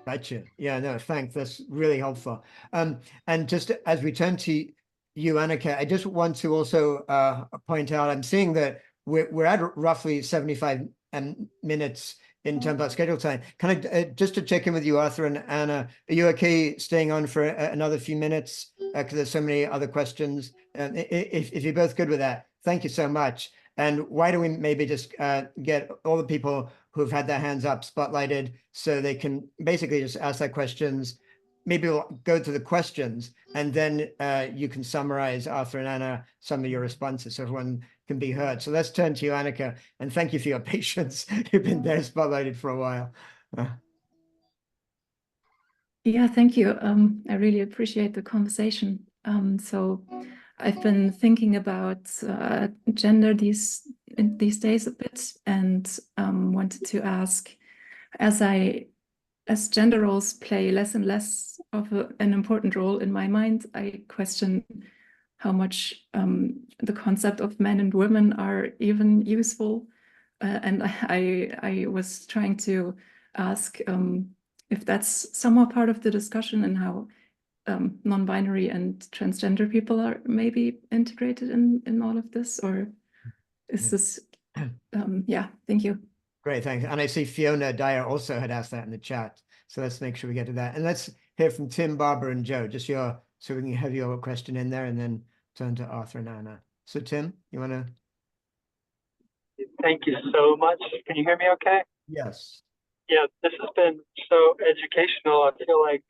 Gotcha. Yeah, no, thanks. That's really helpful. And just as we turn to you, Annika, I just want to also point out, I'm seeing that we're at roughly 75 minutes in terms of schedule time. Can I just to check in with you, Arthur and Anna, are you okay staying on for another few minutes? Because there's so many other questions. If you're both good with that, thank you so much. And why don't we maybe just get all the people who've had their hands up spotlighted so they can basically just ask their questions. Maybe we'll go to the questions and then you can summarize, Arthur and Anna, some of your responses so everyone can be heard. So let's turn to you, Annika, and thank you for your patience. You've been there spotlighted for a while. Yeah, thank you. I really appreciate the conversation. So I've been thinking about gender these days a bit, and wanted to ask, as gender roles play less and less of an important role in my mind, I question how much the concept of men and women are even useful. And I was trying to ask if that's somewhat part of the discussion, and how non-binary and transgender people are maybe integrated in all of this, or is this, yeah, thank you. Great, thanks. And I see Fiona Dyer also had asked that in the chat. So let's make sure we get to that. And let's hear from Tim, Barbara, and Joe, so we can have your question in there and then turn to Arthur and Anna. So Tim, you want to? Thank you so much. Can you hear me okay? Yes. Yeah, this has been so educational. I feel like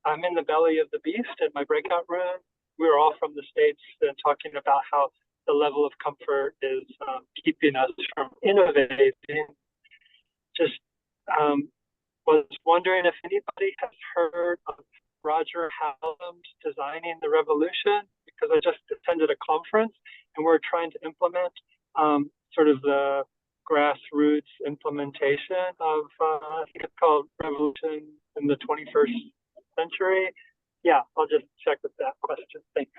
I'm in the belly of the beast in my breakout room. We're all from the States and talking about how the level of comfort is keeping us from innovating. Just was wondering if anybody has heard of Roger Hallam's Designing the Revolution, because I just attended a conference and we're trying to implement sort of the grassroots implementation of, I think it's called Revolution in the 21st Century. Yeah, I'll just check with that question. Thanks.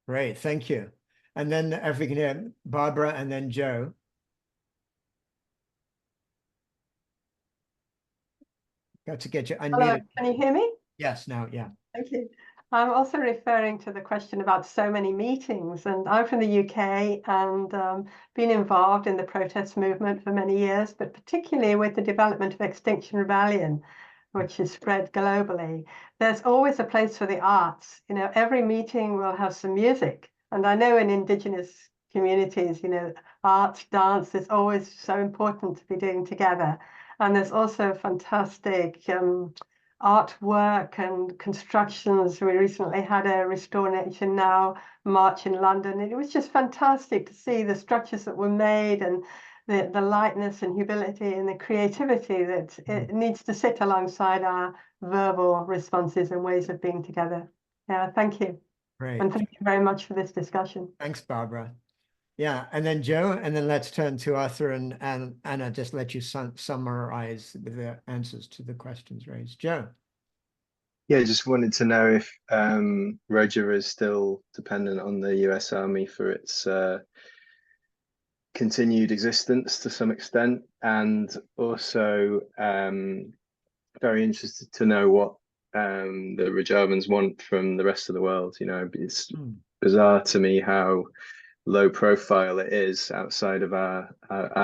Great, thank you. And then if we can hear Barbara and then Joe. Got to get you unmuted. Hello, can you hear me? Yes, now, yeah. Thank you. I'm also referring to the question about so many meetings, and I'm from the UK and been involved in the protest movement for many years, but particularly with the development of Extinction Rebellion, which is spread globally. There's always a place for the arts. You know, every meeting will have some music, and I know in Indigenous communities, you know, art, dance is always so important to be doing together. And there's also fantastic artwork and constructions. We recently had a Restore Nature Now march in London, and it was just fantastic to see the structures that were made, and the lightness and humility and the creativity that it needs to sit alongside our verbal responses and ways of being together. Yeah, thank you. Great. And thank you very much for this discussion. Thanks, Barbara. Yeah, and then Joe, and then let's turn to Arthur and Anna, just let you summarize the answers to the questions raised. Joe. Yeah, just wanted to know if Rojava is still dependent on the US Army for its continued existence to some extent, and also very interested to know what the Rojavans want from the rest of the world. You know, it's bizarre to me how low profile it is outside of our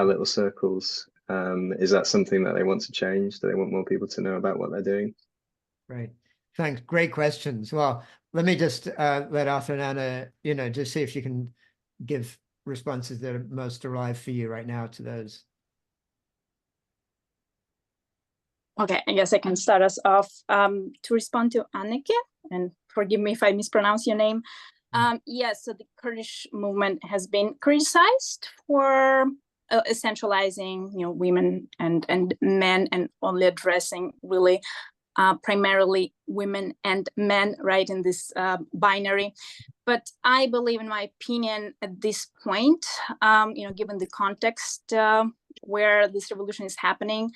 little circles. Is that something that they want to change? Do they want more people to know about what they're doing? Right. Thanks. Great questions. Well, let me just let Arthur and Anna, you know, just see if you can give responses that are most alive for you right now to those. Okay, I guess I can start us off to respond to Anneke, and forgive me if I mispronounce your name. Yes, so the Kurdish movement has been criticized for essentializing, you know, women and men, and only addressing really primarily women and men, right, in this binary. But I believe, in my opinion, at this point, you know, given the context where this revolution is happening,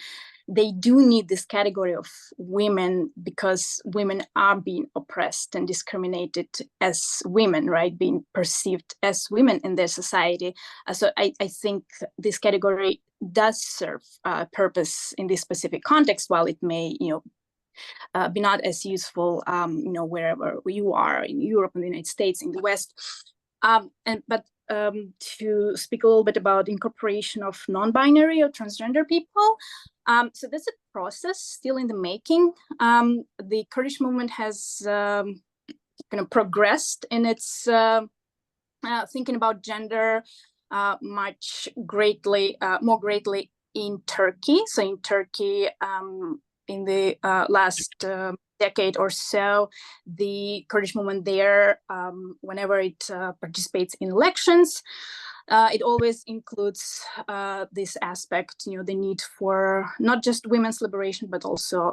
they do need this category of women, because women are being oppressed and discriminated as women, right? Being perceived as women in their society. So I think this category does serve a purpose in this specific context, while it may, you know, be not as useful, you know, wherever you are in Europe, in the United States, in the West. But to speak a little bit about incorporation of non-binary or transgender people. So that's a process still in the making. The Kurdish movement has kind of progressed in its thinking about gender more greatly in Turkey. So in Turkey, in the last decade or so, the Kurdish movement there, whenever it participates in elections, it always includes this aspect, the need for not just women's liberation, but also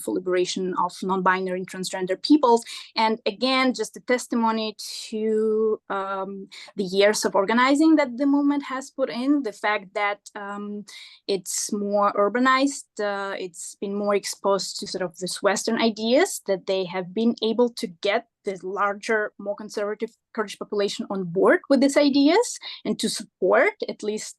for liberation of non-binary and transgender peoples. And again, just a testimony to the years of organizing that the movement has put in, the fact that it's more urbanized, it's been more exposed to sort of this Western ideas, that they have been able to get this larger, more conservative Kurdish population on board with these ideas and to support, at least,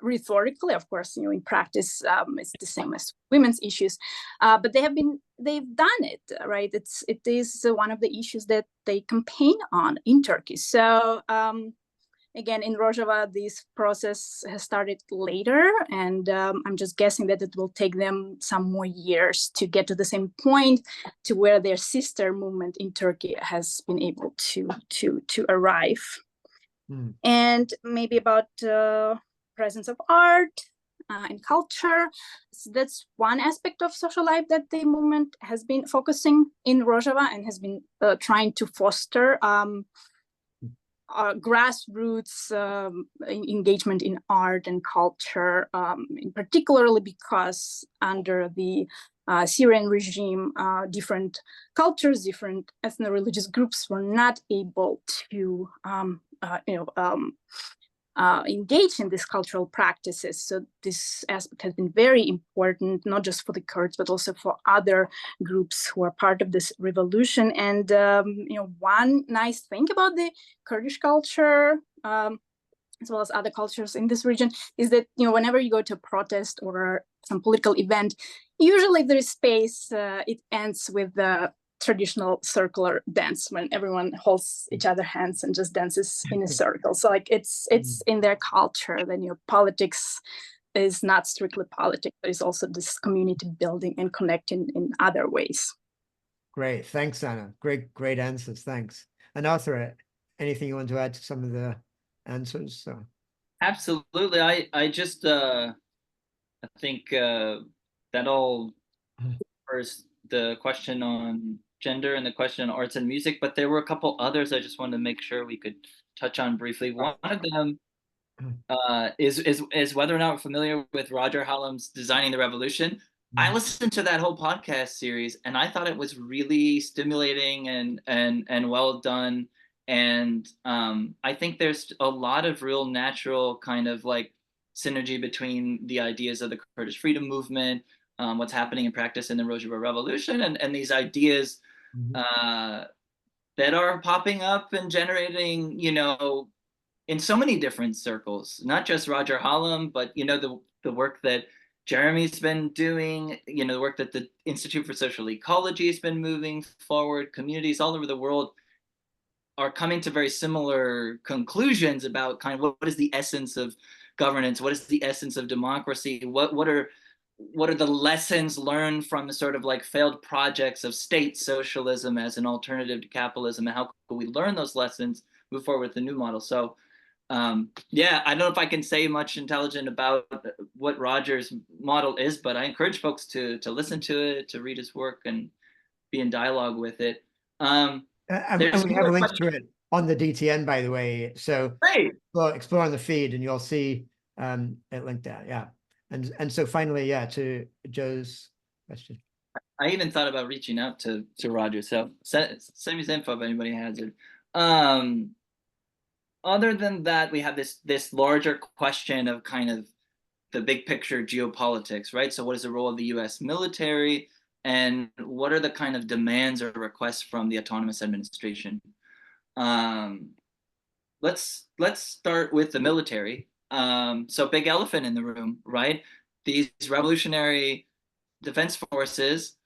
rhetorically, of course, in practice, it's the same as women's issues, but they've done it, right? It is one of the issues that they campaign on in Turkey. So again, in Rojava, this process has started later, and I'm just guessing that it will take them some more years to get to the same point to where their sister movement in Turkey has been able to arrive. And maybe about presence of art and culture. So that's one aspect of social life that the movement has been focusing in Rojava and has been trying to foster grassroots engagement in art and culture, particularly because under the Syrian regime, different cultures, different ethno-religious groups were not able to engage in these cultural practices. So this aspect has been very important, not just for the Kurds, but also for other groups who are part of this revolution. And one nice thing about the Kurdish culture, as well as other cultures in this region, is that whenever you go to a protest or some political event, usually if there is space, it ends with the traditional circular dance when everyone holds each other's hands and just dances in a circle. So like it's in their culture that politics is not strictly politics, but it's also this community building and connecting in other ways. Great, thanks, Anna. Great answers. Thanks. And Arthur, anything you want to add to some of the answers? So. Absolutely. I just I think that all covers the question on gender and the question on arts and music, but there were a couple others I just wanted to make sure we could touch on briefly. One of them is whether or not we're familiar with Roger Hallam's Designing the Revolution. I listened to that whole podcast series and I thought it was really stimulating and well done. And I think there's a lot of real natural kind of like synergy between the ideas of the Kurdish freedom movement, what's happening in practice in the Rojava Revolution, and these ideas that are popping up and generating, in so many different circles, not just Roger Hallam, but, the work that Jeremy's been doing, the work that the Institute for Social Ecology has been moving forward. Communities all over the world are coming to very similar conclusions about kind of what is the essence of governance, what is the essence of democracy, what are the lessons learned from the sort of like failed projects of state socialism as an alternative to capitalism, and how can we learn those lessons, move forward with the new model. So yeah, I don't know if I can say much intelligent about what Roger's model is, but I encourage folks to listen to it, to read his work and be in dialogue with it. And we have a link to it on the DTN, by the way. So explore on the feed and you'll see it linked there. Yeah. And so finally, yeah, to Joe's question. I even thought about reaching out to Roger. So send me his info if anybody has it. Other than that, we have this larger question of kind of the big picture geopolitics, right? So what is the role of the US military, and what are the kind of demands or requests from the autonomous administration? Let's start with the military. So big elephant in the room, right? These revolutionary defense forces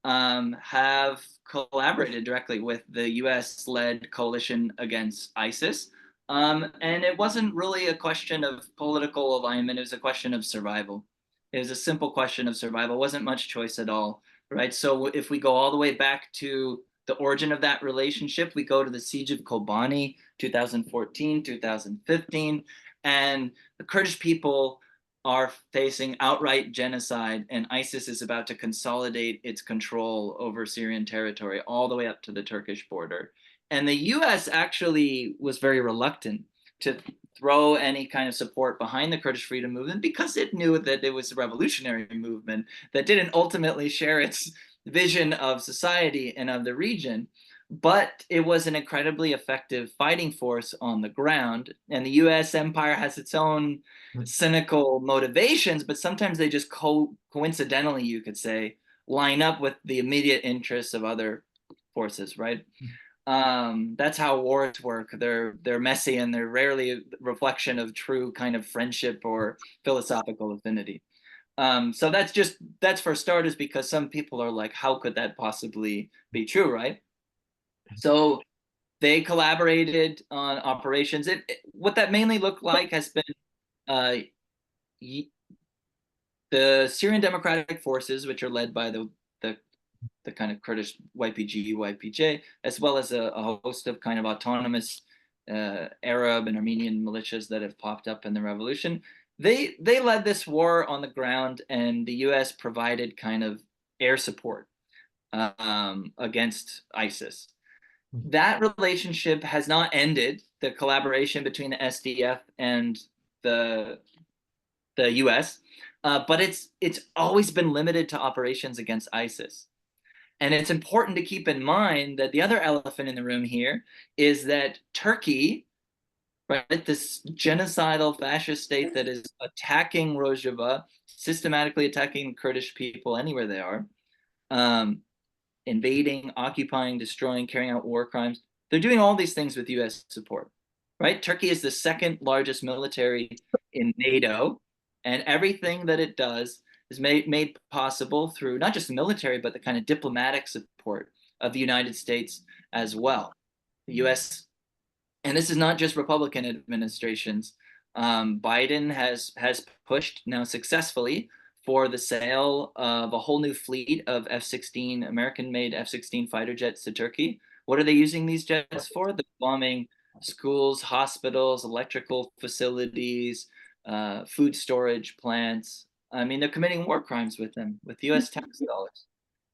have collaborated directly with the US-led coalition against ISIS. And it wasn't really a question of political alignment, it was a question of survival. It was a simple question of survival, it wasn't much choice at all, right? So if we go all the way back to the origin of that relationship, we go to the Siege of Kobani, 2014, 2015, and the Kurdish people are facing outright genocide, and ISIS is about to consolidate its control over Syrian territory all the way up to the Turkish border. And the US actually was very reluctant to throw any kind of support behind the Kurdish freedom movement because it knew that it was a revolutionary movement that didn't ultimately share its vision of society and of the region. But it was an incredibly effective fighting force on the ground. And the US empire has its own cynical motivations, but sometimes they just coincidentally, you could say, line up with the immediate interests of other forces, right? That's how wars work. They're messy and they're rarely a reflection of true kind of friendship or philosophical affinity. So that's for starters, because some people are like, how could that possibly be true, right? So they collaborated on operations. What that mainly looked like has been the Syrian Democratic Forces, which are led by the kind of Kurdish YPG, YPJ, as well as a host of kind of autonomous Arab and Armenian militias that have popped up in the revolution. They led this war on the ground, and the US provided kind of air support against ISIS. That relationship has not ended, the collaboration between the SDF and the US, but it's always been limited to operations against ISIS. And it's important to keep in mind that the other elephant in the room here is that Turkey, right, this genocidal fascist state that is attacking Rojava, systematically attacking Kurdish people anywhere they are, invading, occupying, destroying, carrying out war crimes. They're doing all these things with US support, right? Turkey is the second largest military in NATO, and everything that it does is made possible through not just the military, but the kind of diplomatic support of the United States as well. The US, and this is not just Republican administrations. Biden has pushed now successfully for the sale of a whole new fleet of F-16, American-made F-16 fighter jets to Turkey. What are they using these jets for? They're bombing schools, hospitals, electrical facilities, food storage plants. I mean, they're committing war crimes with them, with US tax dollars.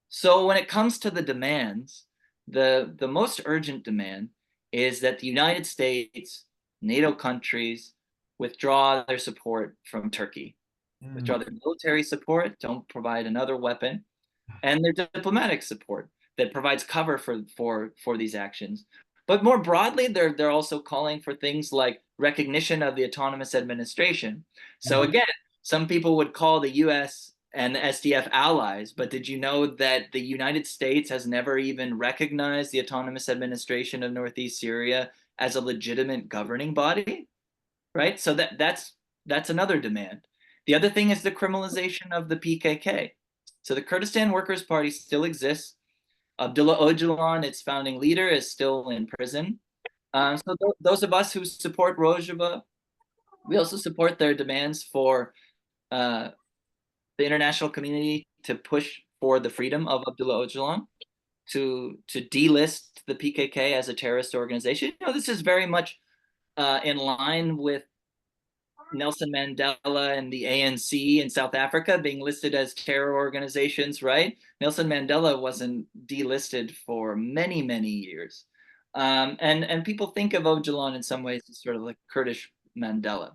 So when it comes to the demands, the most urgent demand is that the United States, NATO countries, withdraw their support from Turkey. Withdraw their military support, don't provide another weapon, and their diplomatic support that provides cover for these actions. But more broadly, they're also calling for things like recognition of the autonomous administration. So again, some people would call the US and the SDF allies, but did you know that the United States has never even recognized the autonomous administration of Northeast Syria as a legitimate governing body, right? So that's another demand. The other thing is the criminalization of the PKK. So the Kurdistan Workers' Party still exists. Abdullah Öcalan, its founding leader, is still in prison. So those of us who support Rojava, we also support their demands for the international community to push for the freedom of Abdullah Öcalan, to delist the PKK as a terrorist organization. You know, this is very much in line with Nelson Mandela and the ANC in South Africa being listed as terror organizations, right? Nelson Mandela wasn't delisted for many, many years. And people think of Öcalan in some ways as sort of like Kurdish Mandela.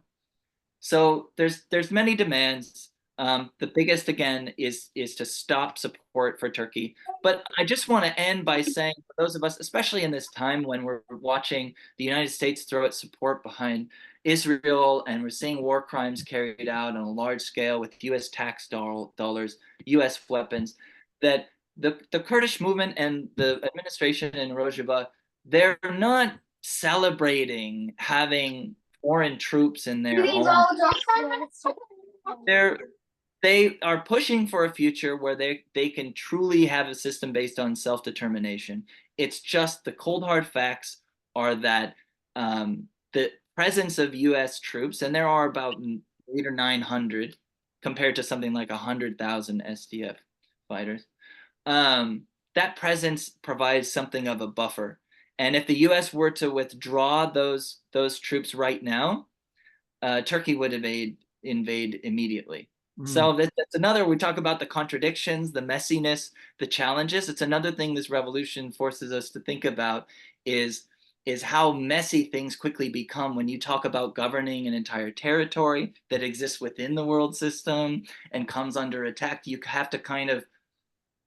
So there's many demands. The biggest, again, is to stop support for Turkey. But I just want to end by saying, for those of us, especially in this time when we're watching the United States throw its support behind Israel, and we're seeing war crimes carried out on a large scale with US tax dollars, US weapons, that the Kurdish movement and the administration in Rojava, they're not celebrating having foreign troops in their homes. They are pushing for a future where they can truly have a system based on self-determination. It's just the cold hard facts are that the presence of US troops, and there are about 800 or 900 compared to something like 100,000 SDF fighters, that presence provides something of a buffer. And if the US were to withdraw those troops right now, Turkey would invade immediately. So that's another, we talk about the contradictions, the messiness, the challenges. It's another thing this revolution forces us to think about is is how messy things quickly become when you talk about governing an entire territory that exists within the world system and comes under attack. You have to kind of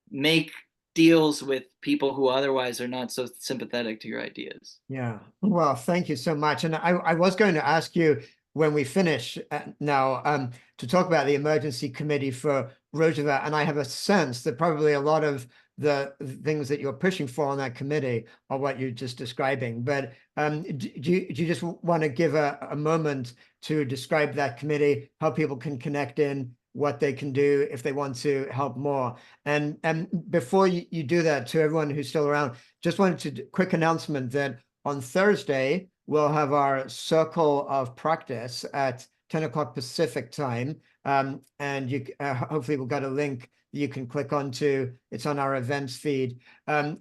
make deals with people who otherwise are not so sympathetic to your ideas. Yeah, well, thank you so much. And I was going to ask you when we finish now to talk about the emergency committee for Rojava, and I have a sense that probably a lot of the things that you're pushing for on that committee are what you're just describing. But do you just want to give a moment to describe that committee, how people can connect in, what they can do if they want to help more? And before you do that, to everyone who's still around, just wanted to quick announcement that on Thursday, we'll have our circle of practice at 10 o'clock Pacific time. And you hopefully we've got a link you can click onto. It's on our events feed,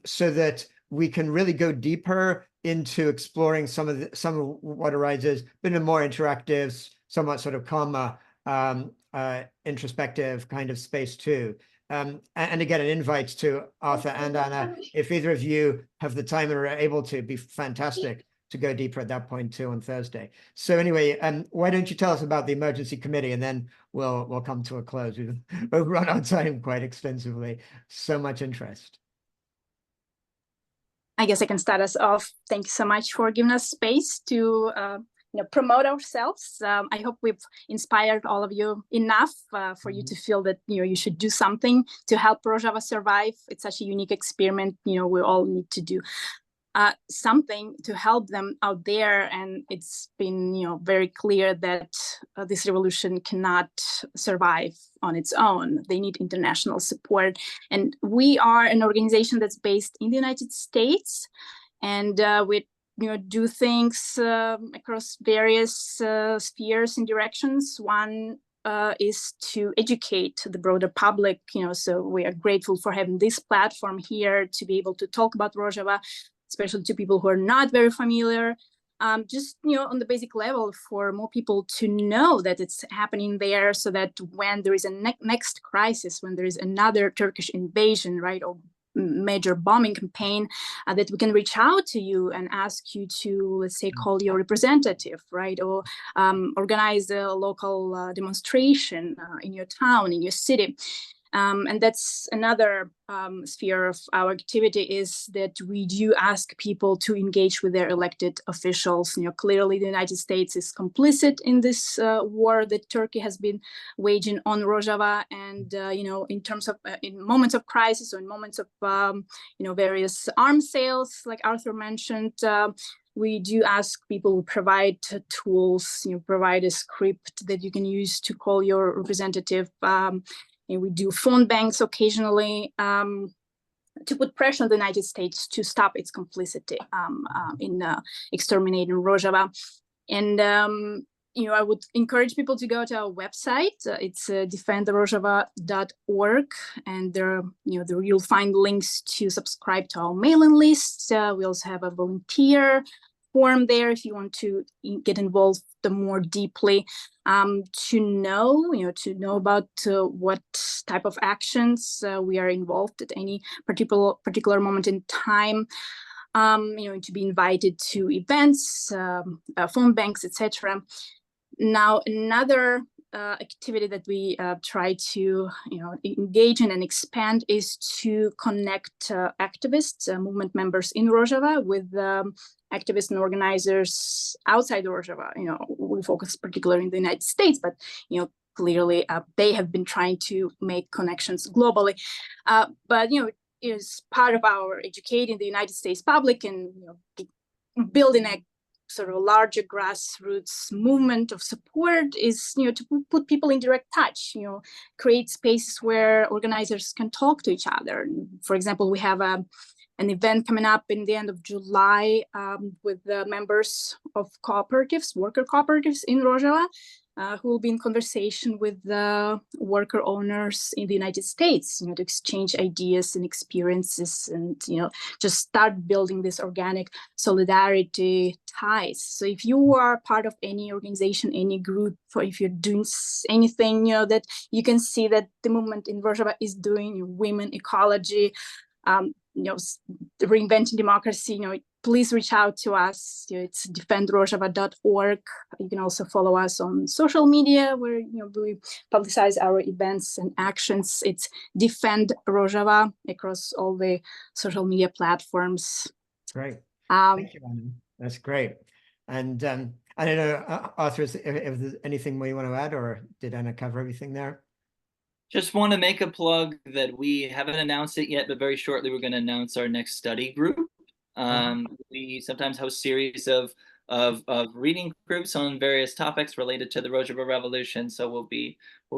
so that we can really go deeper into exploring some of what arises, but in a more interactive, somewhat sort of calmer, introspective kind of space too. And again, an invite to Arthur and Anna, if either of you have the time and are able to, be fantastic to go deeper at that point too on Thursday. So anyway, why don't you tell us about the emergency committee, and then we'll come to a close. We've run our time quite extensively. So much interest. I guess I can start us off. Thank you so much for giving us space to promote ourselves. I hope we've inspired all of you enough for you to feel that you should do something to help Rojava survive. It's such a unique experiment. We all need to do something to help them out there, and it's been very clear that this revolution cannot survive on its own. They need international support, and we are an organization that's based in the United States, and we do things across various spheres and directions. One is to educate the broader public, so we are grateful for having this platform here to be able to talk about Rojava, especially to people who are not very familiar, just on the basic level, for more people to know that it's happening there, so that when there is a next crisis, when there is another Turkish invasion, right, or major bombing campaign, that we can reach out to you and ask you to, let's say, call your representative, right, or organize a local demonstration in your town, in your city. And that's another sphere of our activity, is that we do ask people to engage with their elected officials. Clearly the United States is complicit in this war that Turkey has been waging on Rojava, and in terms of in moments of crisis, or in moments of various arms sales, like Arthur mentioned, we do ask people to provide tools, provide a script that you can use to call your representative. And we do phone banks occasionally to put pressure on the United States to stop its complicity in exterminating Rojava. And I would encourage people to go to our website. It's defendrojava.org, and there you'll find links to subscribe to our mailing list. We also have a volunteer form there if you want to get involved more deeply, to know about what type of actions we are involved at any particular moment in time, to be invited to events, phone banks, etc. Now, another activity that we try to engage in and expand is to connect activists, movement members in Rojava, with activists and organizers outside Rojava. We focus particularly in the United States, but clearly they have been trying to make connections globally. But is part of our educating the United States public and building a sort of a larger grassroots movement of support is to put people in direct touch, create spaces where organizers can talk to each other. For example, we have an event coming up in the end of July with the members of cooperatives, worker cooperatives in Rojava, who will be in conversation with the worker owners in the United States, to exchange ideas and experiences, and just start building this organic solidarity ties. So if you are part of any organization, any group, or if you're doing anything, that you can see that the movement in Rojava is doing, women, ecology, reinventing democracy, please reach out to us. It's defendrojava.org. You can also follow us on social media where we publicize our events and actions. It's Defend Rojava across all the social media platforms. Great. Thank you, Anna. That's great. And I don't know, Arthur, if there's anything more you want to add, or did Anna cover everything there? Just want to make a plug that we haven't announced it yet, but very shortly we're going to announce our next study group. We sometimes host series of reading groups on various topics related to the Rojava Revolution. So we'll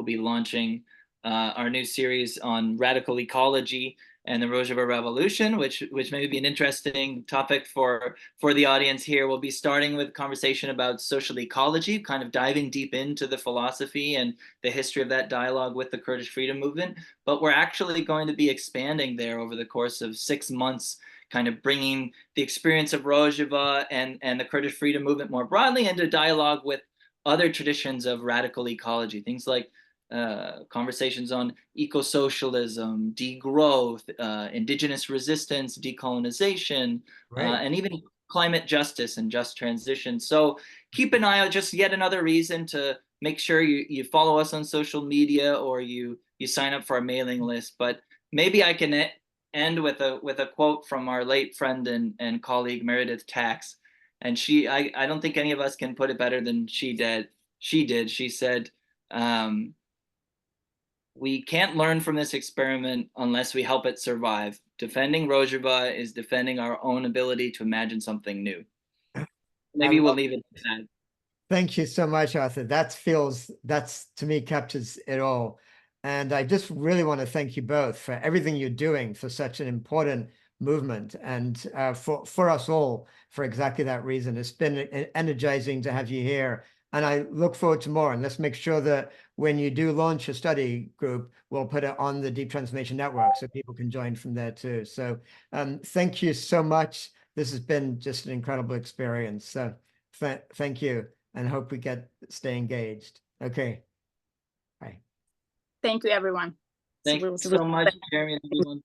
be launching our new series on radical ecology and the Rojava Revolution, which may be an interesting topic for the audience here. We'll be starting with a conversation about social ecology, kind of diving deep into the philosophy and the history of that dialogue with the Kurdish freedom movement. But we're actually going to be expanding there over the course of 6 months, kind of bringing the experience of Rojava and the Kurdish freedom movement more broadly into dialogue with other traditions of radical ecology, things like conversations on eco-socialism, degrowth, indigenous resistance, decolonization, and even climate justice and just transition. So keep an eye out, just yet another reason to make sure you follow us on social media, or you sign up for our mailing list. But maybe I can end with a quote from our late friend and colleague Meredith Tax. And I don't think any of us can put it better than she did. She said, we can't learn from this experiment unless we help it survive. Defending Rojava is defending our own ability to imagine something new. Maybe we'll leave it at that. Thank you so much, Arthur. That's to me captures it all. And I just really want to thank you both for everything you're doing for such an important movement, and for us all for exactly that reason. It's been energizing to have you here. And I look forward to more. And let's make sure that when you do launch a study group, we'll put it on the Deep Transformation Network so people can join from there too. So thank you so much. This has been just an incredible experience. So thank you, and hope we stay engaged. Okay. Bye. Thank you, everyone. Thank you so much, Jeremy and everyone.